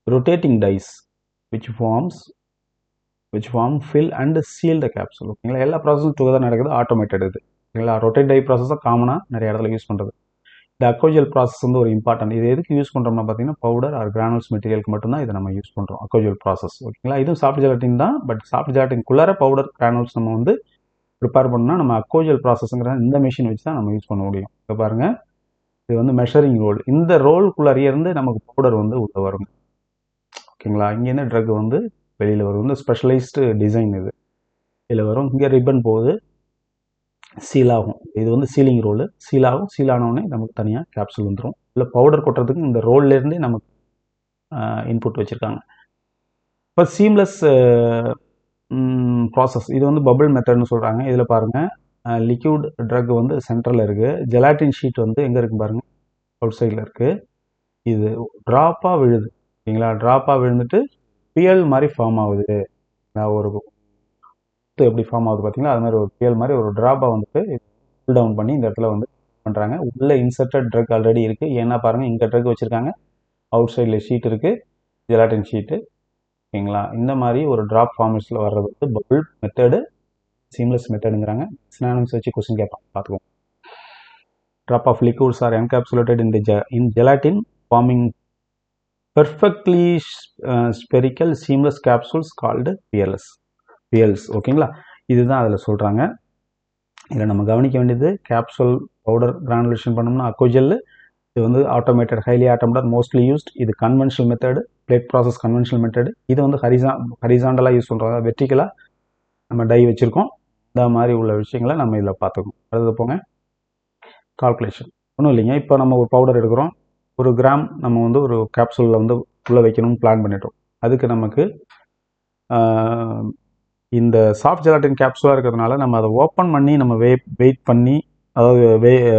rotating dies which form fill and seal the capsule. ஓகேங்களா. எல்லா ப்ராசஸும் டுகெதர் நடக்குது, ஆட்டோமேட்டட் இது. ஓகேங்களா. ரொட்டேட் டை ப்ராசஸ் தான் காமனாக நிறைய இடத்துல யூஸ் பண்ணுறது. இந்த அக்கோஜியல் ப்ராசஸ் வந்து ஒரு இம்பார்ட்டன்ட். இது எதுக்கு யூஸ் பண்ணுறோம்னா பார்த்தீங்கன்னா பவுடர் ஆர் கிரானுல்ஸ் மெட்டீரியலுக்கு மட்டும்தான் இதை நம்ம யூஸ் பண்ணுறோம், அக்கோஜியல் ப்ராசஸ். ஓகேங்களா. இதுவும் சாஃப்ட் ஜெலட்டின் தான், பட் சாஃப்ட் ஜெலட்டின்குள்ளார பவுடர் கிரானுல்ஸ் நம்ம வந்து ப்ரிப்பேர் பண்ணால் நம்ம அக்கோஜியல் ப்ராசஸ்ங்கிற இந்த மிஷின் வச்சு தான் நம்ம யூஸ் பண்ண முடியும். இப்போ பாருங்கள், இது வந்து மெஷரிங் ரோல். இந்த ரோலுக்குள்ளாரியே இருந்து நமக்கு பவுடர் வந்து உள்ள வரும். ஓகேங்களா. இங்கேருந்து ட்ரக் வந்து வெளியில் வரும். இந்த ஸ்பெஷலைஸ்டு டிசைன் இது இதில் வரும். இங்கே ரிப்பன் போகுது, சீல் ஆகும். இது வந்து சீலிங் ரோலு. சீல் ஆகும். சீல் ஆனவுடனே நமக்கு தனியாக கேப்சூல் வந்துடும். இல்லை பவுடர் கொட்டுறதுக்கு இந்த ரோல்லேருந்தே நமக்கு இன்புட் வச்சுருக்காங்க. இப்போ சீம்லெஸ் ப்ராசஸ், இது வந்து பபிள் மெத்தட்னு சொல்கிறாங்க. இதில் பாருங்கள், லிக்யூட் ட்ரக் வந்து சென்டரில் இருக்குது, ஜெலாட்டின் ஷீட் வந்து எங்கே இருக்குது பாருங்கள், அவுட் சைடில் இருக்குது. இது ட்ராப்பாக விழுது. ஓகேங்களா. ட்ராப்பாக விழுந்துட்டு பியல் மாதிரி ஃபார்ம் ஆகுது. ஒரு எப்படி ஃபார்ம் ஆகுது பார்த்தீங்களா, அது மாதிரி ஒரு பியல் மாதிரி ஒரு ட்ராப்பாக வந்துட்டு புல் டவுன் பண்ணி இந்த இடத்துல வந்து பண்ணுறாங்க. உள்ளே இன்சர்ட்டட் ட்ரக் ஆல்ரெடி இருக்குது. ஏன்னா பாருங்கள், இங்கே ட்ரக் வச்சுருக்காங்க, அவுட் சைடில் ஷீட் இருக்குது, ஜெலாட்டின் ஷீட்டு. ஓகேங்களா. இந்த மாதிரி ஒரு ட்ராப் ஃபார்மேஷனில் வர்றது வந்து பபிள் மெத்தடு, சீம்லெஸ் மெத்தடுங்கிறாங்க. சினானிம்ஸ் வச்சு கொஸ்டின் கேட்பாங்க, பார்த்துக்கோங்க. Drop of liquids are encapsulated in gelatin forming perfectly spherical seamless capsules called pearls. ஓகேங்களா. இதுதான் அதில் சொல்கிறாங்க. இதில் நம்ம கவனிக்க வேண்டியது, கேப்சூல் பவுடர் கிரானுலேஷன் பண்ணோம்னா அக்கோஜெல். இது வந்து automated, highly automated, mostly used. இது conventional method, plate process conventional method. இது வந்து ஹரிசாண்டலாக யூஸ் பண்ணுறாங்க, வெர்டிக்கலாக நம்ம டை வச்சுருக்கோம். இந்த மாதிரி உள்ள விஷயங்களை நம்ம இதில் பார்த்துக்கணும். அடுத்தது போங்க, கால்குலேஷன். ஒன்றும் இல்லைங்க. இப்போ நம்ம ஒரு பவுடர் எடுக்கிறோம், 1 கிராம் நம்ம வந்து ஒரு கேப்சூலில் வந்து உள்ளே வைக்கணும்னு பிளான் பண்ணிட்டோம். அதுக்கு நமக்கு இந்த சாஃப்ட் ஜெலாட்டின் கேப்சூலாக இருக்கிறதுனால நம்ம அதை ஓப்பன் பண்ணி நம்ம வெயிட் பண்ணி, அதாவது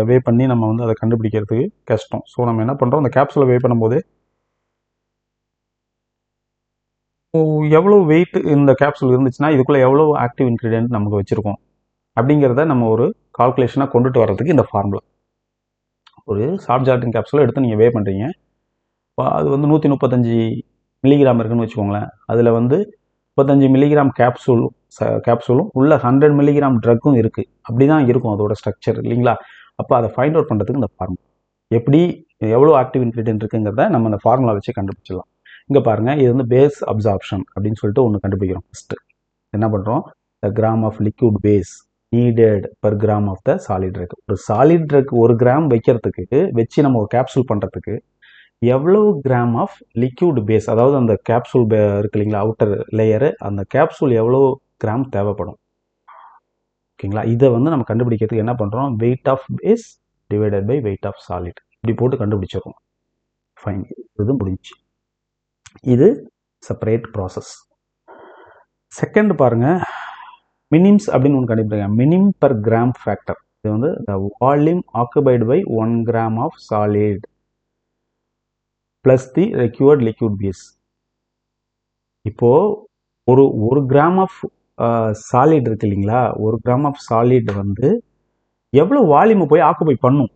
வே பண்ணி நம்ம வந்து அதை கண்டுபிடிக்கிறதுக்கு கஷ்டம். ஸோ நம்ம என்ன பண்ணுறோம், அந்த கேப்சூலை வே பண்ணும்போது எவ்வளோ வெயிட் இந்த கேப்சூல் இருந்துச்சுன்னா இதுக்குள்ளே எவ்வளோ ஆக்டிவ் இன்க்ரீடியன்ட் நமக்கு வச்சுருக்கோம் அப்படிங்கிறத நம்ம ஒரு கால்குலேஷனாக கொண்டுட்டு வர்றதுக்கு இந்த ஃபார்முலா. ஒரு சாஃப்ட் ஜெலாட்டின் கேப்சூலை எடுத்து நீங்கள் வே பண்ணுறீங்க, அது வந்து 135 மில்லிகிராம் இருக்குன்னு வச்சுக்கோங்களேன். அதில் வந்து 35 மில்லிகிராம் கேப்சூலும் உள்ள 100 மில்லிகிராம் ட்ரக்கும் இருக்குது. அப்படி தான் இருக்கும் அதோட ஸ்ட்ரக்சர், இல்லைங்களா. அப்போ அதை ஃபைண்ட் அவுட் பண்ணுறதுக்கு இந்த ஃபார்முலா, எப்படி எவ்வளோ ஆக்டிவ் இன்க்ரீடியன்ட் இருக்குங்கிறத நம்ம அந்த ஃபார்முலா வச்சு கண்டுபிடிச்சிடலாம். இங்கே பாருங்கள், இது வந்து பேஸ் அப்சார்ப்ஷன் அப்படின்னு சொல்லிட்டு ஒன்று கண்டுபிடிக்கிறோம். ஃபஸ்ட்டு என்ன பண்ணுறோம், the gram of liquid base needed per gram of the solid drug. ஒரு சாலிட் ட்ரக் 1 கிராம் வைக்கிறதுக்கு வச்சு நம்ம ஒரு கேப்சூல் பண்ணுறதுக்கு எவ்வளோ கிராம் ஆஃப் லிக்யூட் பேஸ், அதாவது அந்த கேப்சூல் இருக்கு இல்லைங்களா, அவுட்டர் லேயரு, அந்த கேப்சூல் எவ்வளோ கிராம் தேவைப்படும். ஓகேங்களா. இதை வந்து நம்ம கண்டுபிடிக்கிறதுக்கு என்ன பண்ணுறோம், weight of base divided by weight of solid, இப்படி போட்டு கண்டுபிடிச்சிடும். ஃபைன், இது முடிஞ்சு. இது செப்பரேட் ப்ராசஸ். செகண்ட் பாருங்க, மினிம்ஸ் அப்படின்னு ஒன்று கண்டுபிடிங்க. Minim per gram factor. இது வந்து volume occupied by 1 gram of solid plus the required liquid base. இப்போ ஒரு கிராம் ஆஃப் சாலிட் இருக்கு இல்லைங்களா, 1 கிராம் ஆஃப் சாலிட் வந்து எவ்வளோ வால்யூமை போய் ஆக்குபை பண்ணும்,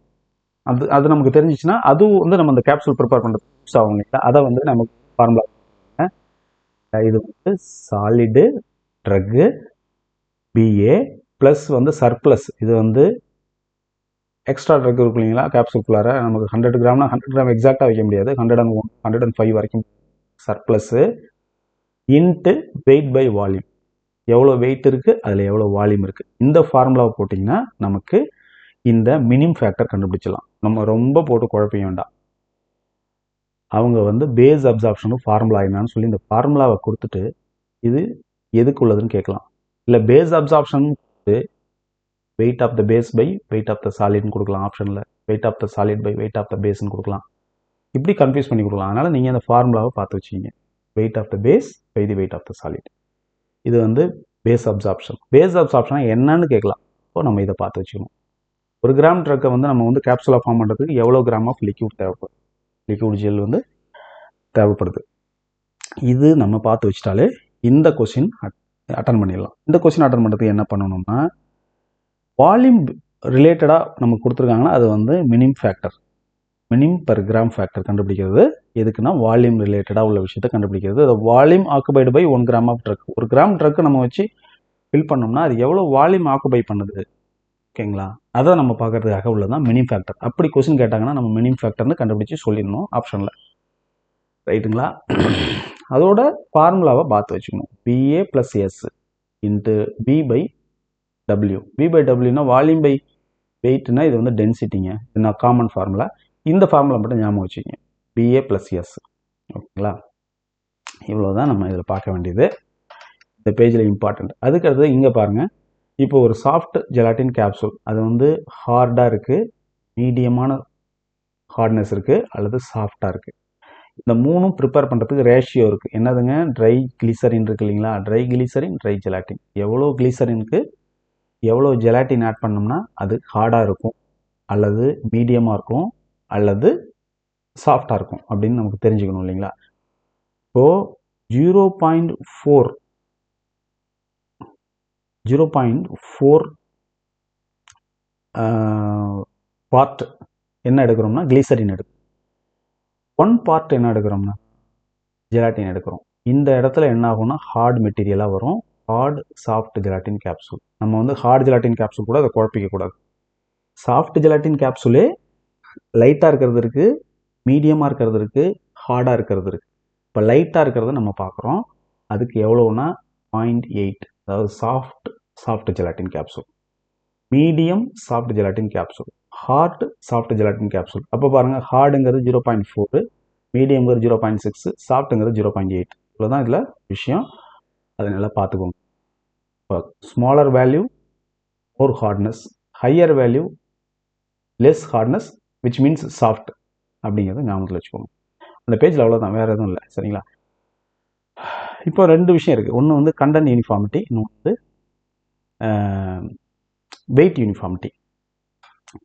அது நமக்கு தெரிஞ்சிச்சுன்னா அது வந்து நம்ம அந்த கேப்சூல் ப்ரிப்பேர் பண்ணுறது யூஸ் ஆகும் இல்லைங்களா. அதை வந்து நமக்கு ஃபார்முலா, இது வந்து சாலிடு ட்ரக்கு பிஏ ப்ளஸ் வந்து சர்ப்ளஸ். இது வந்து எக்ஸ்ட்ரா ட்ரக் இருக்கு இல்லைங்களா கேப்சூல்குள்ளார, நமக்கு 100 கிராம்னா 100 கிராம் எக்ஸாக்டாக வைக்க முடியாது, 101 105 வரைக்கும் சர்ப்ளஸ்ஸு இன்ட்டு வெயிட் பை வால்யூம். எவ்வளோ வெயிட் இருக்குது, அதில் எவ்வளோ வால்யூம் இருக்குது. இந்த ஃபார்முலாவை போட்டிங்கன்னா நமக்கு இந்த மினிம் ஃபேக்டர் கண்டுபிடிச்சலாம். நம்ம ரொம்ப போட்டு குழப்ப வேண்டாம். அவங்க வந்து பேஸ் அப்சார்ப்ஷனுக்கு ஃபார்முலா என்னன்னு சொல்லி இந்த ஃபார்முலாவை கொடுத்துட்டு இது எதுக்கு உள்ளதுன்னு கேட்கலாம். இல்லை base absorption weight of the base by weight of the சாலிட்னு கொடுக்கலாம் ஆப்ஷனில், weight of the solid by weight of the பேஸ்ன்னு கொடுக்கலாம். இப்படி கன்ஃபியூஸ் பண்ணி கொடுக்கலாம். அதனால் நீங்கள் அந்த ஃபார்முலாவை பார்த்து வச்சுக்கிங்க, weight of the base by the weight of the solid. இது வந்து பேஸ் அப்சார்ப்ஷன். பேஸ் அப்சார்ப்ஷன் என்னன்னு கேட்கலாம். இப்போ நம்ம இதை பார்த்து வச்சுக்கணும். 1 கிராம் ட்ரக்கை வந்து நம்ம வந்து கேப்சூலாக ஃபார்ம் பண்ணுறதுக்கு எவ்வளோ கிராம் ஆஃப் லிக்யூட் தேவைப்படுது, லிக்யூட் ஜெல் வந்து தேவைப்படுது. இது நம்ம பார்த்து வச்சிட்டாலே இந்த கொஸ்டின் அட்டன் பண்ணிடலாம். இந்த கொஸ்டின் அட்டன் பண்ணுறதுக்கு என்ன பண்ணணும்னா, வால்யூம் ரிலேட்டடாக நமக்கு கொடுத்துருக்காங்கன்னா அது வந்து minim factor, minim per gram factor கண்டுபிடிக்கிறது. எதுக்குன்னா வால்யூம் ரிலேட்டடாக உள்ள விஷயத்தை கண்டுபிடிக்கிறது. அது volume occupied by 1 gram of drug. 1 gram drug நம்ம வச்சு ஃபில் பண்ணோம்னா அது எவ்வளோ வால்யூம் ஆக்குபை பண்ணுது. ஓகேங்களா? அதை நம்ம பார்க்கறதுக்காக உள்ளதான் மினிமம் ஃபேக்டர். அப்படி கொஸ்டின் கேட்டாங்கன்னா நம்ம மினிமம் ஃபேக்டர்னு கண்டுபிடிச்சி சொல்லிடணும் ஆப்ஷனில். ரைட்டுங்களா? அதோட ஃபார்முலாவை பார்த்து வச்சுக்கணும். BA + S into B/W. B/Wனா வால்யூம் பை வெயிட்னா இது வந்து டென்சிட்டிங்க. இது நான் காமன் ஃபார்முலா. இந்த ஃபார்முலா மட்டும் ஞாபகம் வச்சுக்கோங்க. BA + S. ஓகேங்களா? இவ்வளோதான் நம்ம இதில் பார்க்க வேண்டியது. இந்த பேஜில் இம்பார்ட்டண்ட். அதுக்கு அடுத்தது இங்கே பாருங்கள். இப்போ ஒரு சாஃப்ட் ஜெலாட்டின் கேப்சூல், அது வந்து ஹார்டாக இருக்குது, மீடியமான ஹார்ட்னஸ் இருக்குது, அல்லது சாஃப்டாக இருக்குது. இந்த மூணும் ப்ரிப்பேர் பண்ணுறதுக்கு ரேஷியோ இருக்குது. என்னதுங்க? ட்ரை கிளிசரின் இருக்குது இல்லைங்களா? Dry glycerin, dry gelatin. எவ்வளோ கிளிசரினுக்கு எவ்வளோ ஜெலாட்டின் ஆட் பண்ணோம்னா அது ஹார்டாக இருக்கும், அல்லது மீடியமாக இருக்கும், அல்லது சாஃப்டாக இருக்கும் அப்படின்னு நமக்கு தெரிஞ்சுக்கணும் இல்லைங்களா? இப்போது 0.4 பார்ட் என்ன எடுக்கிறோம்னா கிளிசரின் எடுக்கும். 1 பார்ட் என்ன எடுக்கிறோம்னா ஜெலாட்டின் எடுக்கிறோம். இந்த இடத்துல என்ன ஆகும்னா ஹார்ட் மெட்டீரியலாக வரும். Hard soft gelatin capsule. நம்ம வந்து ஹார்ட் ஜெலாட்டின் கேப்சூல் கூட அதை குழப்பிக்க கூடாது. சாஃப்ட் ஜெலாட்டின் கேப்சூலே லைட்டாக இருக்கிறது இருக்குது, மீடியமாக இருக்கிறது இருக்குது, ஹார்டாக இருக்கிறது இருக்குது. இப்போ லைட்டாக இருக்கிறத நம்ம பார்க்குறோம். அதுக்கு எவ்வளோனா 0.8, அதாவது soft gelatin capsule. Medium soft gelatin capsule, hard soft gelatin capsule. அப்போ பாருங்கள், ஹார்டுங்கிறது 0.4, மீடியம்ங்கிறது 0.6, சாஃப்ட்டுங்கிறது 0.8. இவ்வளோதான் இதில் விஷயம். அதை நல்லா பார்த்துக்கோங்க. இப்போ smaller value more hardness, higher value less hardness, which means soft அப்படிங்கிறத ஞாபகத்தில் வச்சுக்கோங்க. அந்த பேஜில் அவ்வளோதான், வேறு எதுவும் இல்லை. சரிங்களா? இப்போ 2 விஷயம் இருக்குது. ஒன்று வந்து கண்டென்ட் யூனிஃபார்மிட்டி, இன்னொன்று வந்து வெயிட் யூனிஃபார்மிட்டி.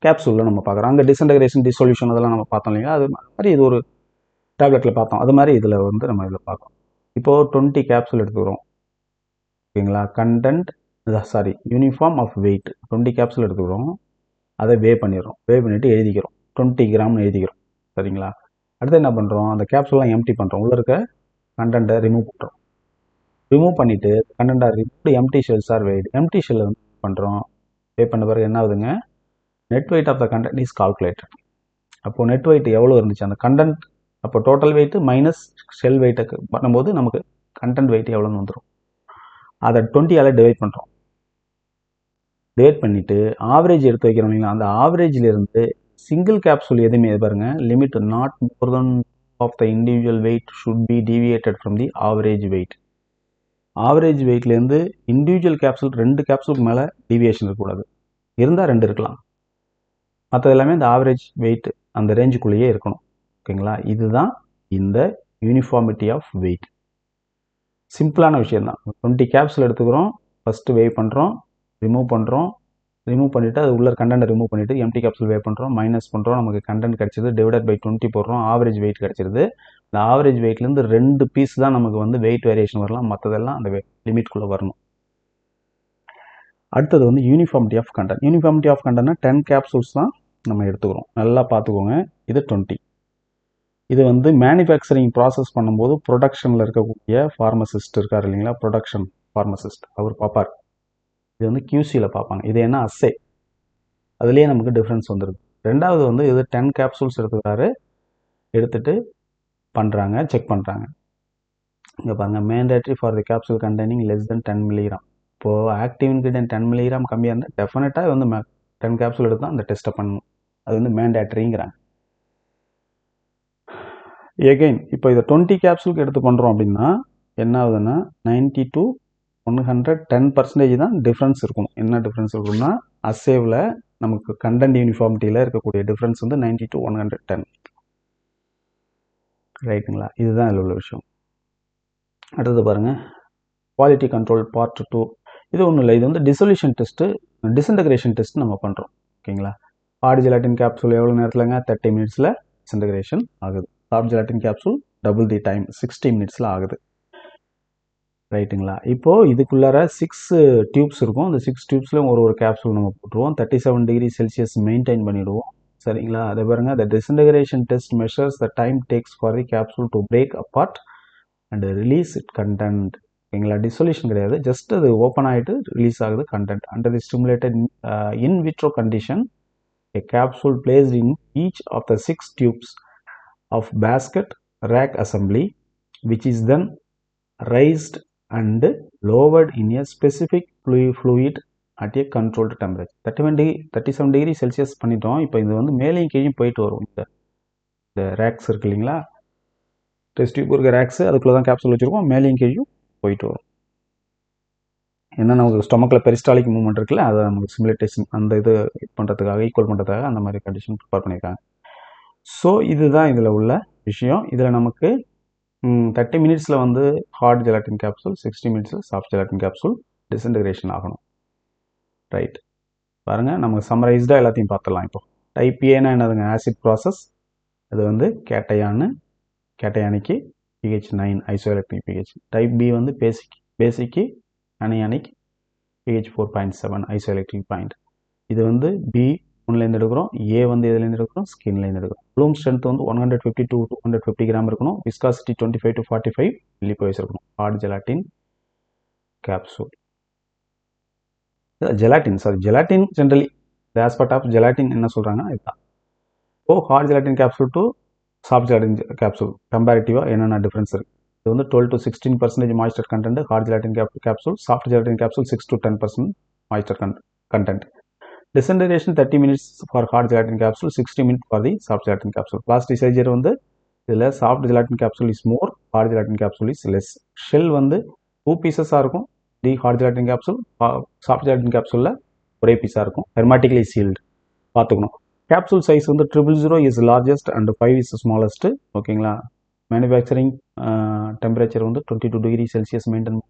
கேப்சூலில் நம்ம பார்க்குறோம். அங்கே டிஸ்இன்டகிரேஷன், டிசொல்யூஷன் அதெல்லாம் நம்ம பார்த்தோம் இல்லைங்களா? அது மாதிரி இது ஒரு டேப்லெட்டில் பார்த்தோம். அது மாதிரி இதில் வந்து நம்ம இதில் பார்க்கோம். இப்போது 20 கேப்சூல் எடுத்துக்கிறோம். ஓகேங்களா? யூனிஃபார்ம் ஆஃப் வெயிட் 20 கேப்சூல் எடுத்துக்கிறோம். அதை வே பண்ணிவிட்டு எழுதிக்கிறோம். 20 கிராம்னு எழுதிக்கிறோம். சரிங்களா? அடுத்து என்ன பண்ணுறோம்? அந்த கேப்சூல்லாம் எம்டி பண்ணுறோம். உள்ளே இருக்க கண்டென்ட்டை ரிமூவ் பண்ணுறோம். ரிமூவ் பண்ணிவிட்டு content are removed, empty shells are weighed. Empty ஷெல்லை வந்து பண்ணுறோம். வே பண்ண பிறகு என்ன ஆகுதுங்க? Net weight of the content is calculated. அப்போது நெட் வெயிட் எவ்வளோ இருந்துச்சு அந்த கண்டென்ட், அப்போ டோட்டல் வெயிட்டு மைனஸ் ஷெல் வெயிட்டுக்கு பண்ணும்போது நமக்கு கண்டென்ட் வெயிட் எவ்வளோன்னு வந்துடும். அதை 20ஆல் டிவைட் பண்ணுறோம். டிவைட் பண்ணிவிட்டு ஆவரேஜ் எடுத்து வைக்கிறோம் இல்லைங்களா? அந்த ஆவரேஜிலிருந்து சிங்கிள் கேப்சூல் எதுவுமே பாருங்க, limit not more than of the individual wait should be deviated from the average weight. Average வெயிட்லேருந்து இண்டிவிஜுவல் கேப்சூல் 2 கேப்சூலுக்கு மேலே டிவியேஷன் இருக்கக்கூடாது. இருந்தால் 2 இருக்கலாம். மற்றது எல்லாமே இந்த ஆவரேஜ் வெயிட் அந்த ரேஞ்சுக்குள்ளேயே இருக்கணும். ஓகேங்களா? இதுதான் இந்த யூனிஃபார்மிட்டி ஆஃப் வெயிட். சிம்பிளான விஷயந்தான். 20 கேப்சூல் எடுத்துக்கிறோம். ஃபஸ்ட்டு வெயிட் பண்ணுறோம், ரிமூவ் பண்ணுறோம். ரிமூவ் பண்ணிவிட்டு அது உள்ள கண்டென்ட்டை ரிமூவ் பண்ணிவிட்டு எம்டி கேப்சூல் வே பண்ணுறோம், மைனஸ் பண்ணுறோம். நமக்கு கண்டென்ட் கிடச்சிது. டிவைடட் பை 20 போடுறோம். ஆவரேஜ் வெயிட் கிடச்சிருது. இந்த ஆவரேஜ் வெயிட்லேருந்து 2 பீஸ் தான் நமக்கு வந்து வெயிட் வேரியேஷன் வரலாம். மற்றதெல்லாம் அந்த லிமிட்குள்ளே வரணும். அடுத்தது வந்து uniformity of content. Uniformity of கண்டென்ட்னா 10 கேப்சூல்ஸ் தான் நம்ம எடுத்துக்கிறோம். நல்லா பார்த்துக்கோங்க. இது 20. இது வந்து மேனுஃபேக்சரிங் ப்ராசஸ் பண்ணும்போது ப்ரொடக்ஷனில் இருக்கக்கூடிய ஃபார்மசிஸ்ட் இருக்கார் இல்லைங்களா? ப்ரொடக்ஷன் ஃபார்மசிஸ்ட் அவர் பார்ப்பார். இது வந்து QCயில் பார்ப்பாங்க. இது என்ன அஸ்ஸே, அதுலேயே நமக்கு டிஃப்ரென்ஸ் வந்துடுது. ரெண்டாவது வந்து இது 10 கேப்சூல்ஸ் எடுத்துக்கிறாரு, எடுத்துகிட்டு பண்ணுறாங்க, செக் பண்ணுறாங்க. இங்கே பாருங்கள், mandatory for the capsule containing less than 10 milligram. இப்போது ஆக்டிவ் இன்கிரிடியன்ட் 10 மில்லிகிராம் கம்மியாக இருந்தால் டெஃபினட்டாக வந்து 10 கேப்சூல் எடுத்து தான் அந்த டெஸ்ட்டை பண்ணணும். அது வந்து மேண்டேட்ரிங்கிறாங்க. எகைன் இப்போ இதை 20 கேப்சூலுக்கு எடுத்து பண்ணுறோம் அப்படின்னா என்ன ஆகுதுன்னா 90 to 100 10% தான் டிஃப்ரென்ஸ் இருக்கும். என்ன டிஃப்ரென்ஸ் இருக்கும்னா அசேவில் நமக்கு கண்டென்ட் யூனிஃபார்மிட்டியில் இருக்கக்கூடிய டிஃப்ரென்ஸ் வந்து 90 to 110. ரைட்டுங்களா? இதுதான் இதில் உள்ள விஷயம். அடுத்தது பாருங்கள், குவாலிட்டி கண்ட்ரோல் பார்ட் 2. இது ஒன்றும் இல்லை, இது வந்து டிசொல்யூஷன் டெஸ்ட்டு, டிஸ்இன்டகிரேஷன் டெஸ்ட் நம்ம பண்ணுறோம். ஓகேங்களா? ஹார்ட் ஜெலாட்டின் கேப்சூல் எவ்வளோ நேரத்தில்ங்க? 30 மினிட்ஸில் டிஸ்இன்டகிரேஷன் ஆகுது. Soft gelatin capsule double the time 60 மினிட்ஸில் ஆகுது. ரைட்டுங்களா? இப்போது இதுக்குள்ளார 6 டியூப்ஸ் இருக்கும். அந்த 6 டியூப்ஸ்லையும் ஒரு கேப்சூல் நம்ம போட்டுருவோம். 37 டிகிரி செல்சியஸ் மெயின்டைன் பண்ணிவிடுவோம். சரிங்களா? அதை பாருங்கள், the disintegration test measures the time takes for the capsule to break apart and release its content. ஓகேங்களா. டிசொல்யூஷன் கிடையாது, ஜஸ்ட் அது ஓப்பன் ஆகிட்டு ரிலீஸ் ஆகுது content. Under the stimulated in vitro condition a capsule placed in each of the 6 tubes of basket rack assembly, which is then raised and lowered in a specific fluid at a controlled temperature. 37 degree Celsius பண்ணிட்டோம். இப்போ இது வந்து மேலேயும் கீழேயும் போயிட்டு வரும். இந்த ரேக்ஸ் இருக்கு இல்லைங்களா, டெஸ்ட் டியூப் இருக்க ரேக்ஸ், அதுக்குள்ளே தான் கேப்சூல் வச்சுருக்கோம், மேலேயும் கீழேயும் போயிட்டு வரும். ஏன்னா நமக்கு ஸ்டொமக்கில் பெரிஸ்டாலிக் மூவ்மெண்ட் இருக்குல்ல, அதை நமக்கு சிமுலேட்டேஷன் அந்த இது பண்ணுறதுக்காக, ஈக்குவல் பண்ணுறதுக்காக அந்த மாதிரி கண்டிஷன் ப்ரிப்பேர் பண்ணியிருக்காங்க. ஸோ இதுதான் இதில் உள்ள விஷயம். இதில் நமக்கு 30 மினிட்ஸில் வந்து ஹார்ட் ஜெலாட்டின் கேப்சூல், 60 மினிட்ஸில் சாஃப்ட் ஜெலாட்டின் கேப்சூல் டிஸ்இன்டகிரேஷன் ஆகணும். ரைட், பாருங்கள், நமக்கு சம்மரைஸ்டாக எல்லாத்தையும் பார்த்துடலாம். இப்போ டைப் ஏன்னா என்னதுங்க, ஆசிட் ப்ராசஸ். அது வந்து கேட்டையானிக்கு pH 9 ஐசோஎலக்ட்ரிக் pH. டைப் பி வந்து பேசிக்கு அனியானிக் pH 4.7 ஐசோஎலக்ட்ரிக் பாயிண்ட். இது வந்து பி ஒன்லேருந்து எடுக்கிறோம், ஏ வந்து எதுலேருந்து எடுக்கிறோம், ஸ்கின்லேருந்து எடுக்கிறோம். ப்ளூம் ஸ்ட்ரென்த் வந்து 150 to 250 கிராம் இருக்கணும். விஸ்காசிட்டி 25 to 45 மில்லிபோய்ஸ் இருக்கணும். Hard gelatin capsule, gelatin generally the aspect of gelatin என்ன சொல்கிறாங்கன்னா இதுதான். ஓ, hard gelatin capsule to soft gelatin capsule கம்பேரிட்டிவாக என்னென்ன டிஃப்ரென்ஸ் இருக்குது. இது வந்து 12 to 16% moisture content hard gelatin capsule. Soft gelatin capsule 6 to 10% moisture content. Disintegration 30 minutes for hard gelatin capsule, 60 minutes for the soft gelatin capsule. Plasticizers வந்து இதில் soft gelatin capsule is more, hard gelatin capsule is less. Shell வந்து 2 பீசஸாக இருக்கும் the hard gelatin capsule. Soft gelatin கேப்சூலில் ஒரே பீஸாக இருக்கும், ஹெர்மாட்டிக்லி சீல்டு. பார்த்துக்கணும். கேப்சூல் சைஸ் வந்து 000 is largest and 5 is smallest. ஓகேங்களா. மேனுஃபேக்சரிங் டெம்பரேச்சர் வந்து 22 டிகிரி செல்சியஸ் மெயின்டைன்.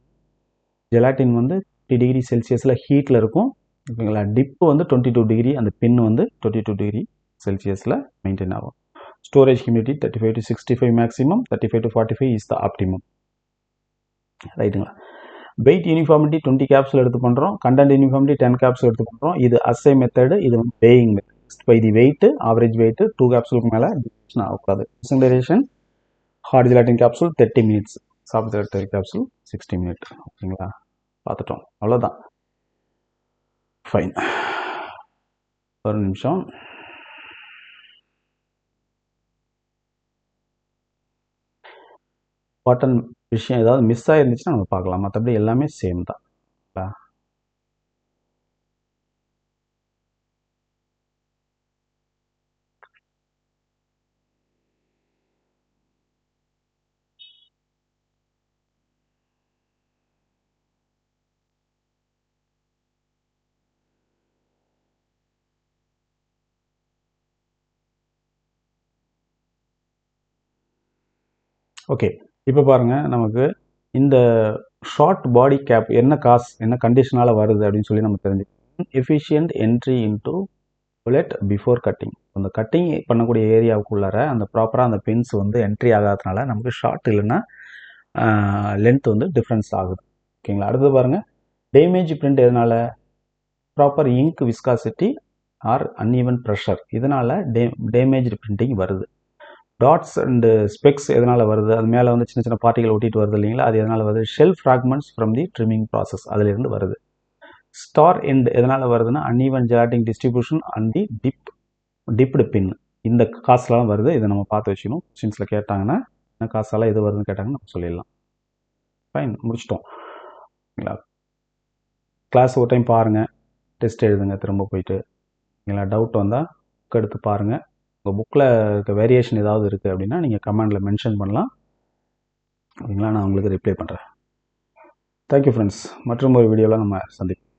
ஜெலாட்டின் வந்து 50 டிகிரி செல்சியஸில் ஹீட்டில் இருக்கும். ஓகேங்களா. டிப்பு வந்து 22 டிகிரி, அந்த பின் வந்து 22 டிகிரி செல்சியஸில் மெயின்டைன் ஆகும். Storage humidity 35 to 65 maximum, 35 to 45 is the optimum. ரைட்டுங்களா. வெயிட் யூனிஃபார்மிட்டி 20 கேப்சூல் எடுத்து பண்ணுறோம். கண்டென்ட் யூனிஃபார்மிட்டி 10 கேப்சூல் எடுத்து பண்ணுறோம். இது அசை மெத்தடு. இது வந்து weighing method. By the weight, average weight 2 கேப்சூலுக்கு மேலே டிஸ்கஷன் ஆகக்கூடாது. Disintegration hard gelatin capsule 30 minutes, soft gelatin capsule 60 minute. ஓகேங்களா, பார்த்துட்டோம், அவ்வளோதான். ஃபைன், ஒரு நிமிஷம். இம்பார்ட்டன்ட் விஷயம் ஏதாவது மிஸ் ஆகிருந்துச்சுன்னா நம்ம பார்க்கலாம். மற்றபடி எல்லாமே சேம் தான். ஓகே, இப்போ பாருங்கள், நமக்கு இந்த ஷார்ட் பாடி கேப் என்ன கண்டிஷனால் வருது அப்படின்னு சொல்லி நம்ம தெரிஞ்சுக்கணும். Efficient entry into bullet before cutting. அந்த கட்டிங் பண்ணக்கூடிய ஏரியாவுக்குள்ளார அந்த ப்ராப்பராக அந்த பின்ஸ் வந்து என்ட்ரி ஆகாததுனால நமக்கு ஷார்ட் இல்லைன்னா லென்த் வந்து டிஃப்ரென்ஸ் ஆகுது. ஓகேங்களா. அடுத்தது பாருங்கள், டேமேஜ் பிரிண்ட் எதனால், proper ink viscosity or uneven pressure, இதனால் டேமேஜ் பிரிண்டிங் வருது. டாட்ஸ் அண்டு ஸ்பெக்ஸ் எதனால் வருது, அது மேலே வந்து சின்ன சின்ன பார்ட்டிகள் ஒட்டிட்டு வருது இல்லைங்களா, அது எதனால் வருது, shell fragments from the trimming process, அதிலிருந்து வருது. ஸ்டார் எண்ட் எதனால் வருதுன்னா uneven gelatin distribution and the dipped pin, இந்த காசுலாம் வருது. இதை நம்ம பார்த்து வச்சுக்கணும். கொஸ்டின்ஸில் கேட்டாங்கன்னா இந்த காசாலாம் எது வருதுன்னு கேட்டாங்கன்னா நம்ம சொல்லிடலாம். ஃபைன், முடிச்சிட்டோம். ஓகேங்களா. கிளாஸ் ஒரு டைம் பாருங்கள், டெஸ்ட் எழுதுங்க திரும்ப போயிட்டு. ஓகேங்களா. டவுட் வந்தால் புக் எடுத்து பாருங்கள். உங்கள் புக்கில் இருக்க வேரியேஷன் ஏதாவது இருக்குது அப்படின்னா நீங்கள் கமெண்டில் மென்ஷன் பண்ணலாம். ஓகேங்களா, நான் உங்களுக்கு ரிப்ளை பண்ணுறேன். Thank you friends. மற்றும் ஒரு வீடியோவில் நம்ம சந்திப்போம்.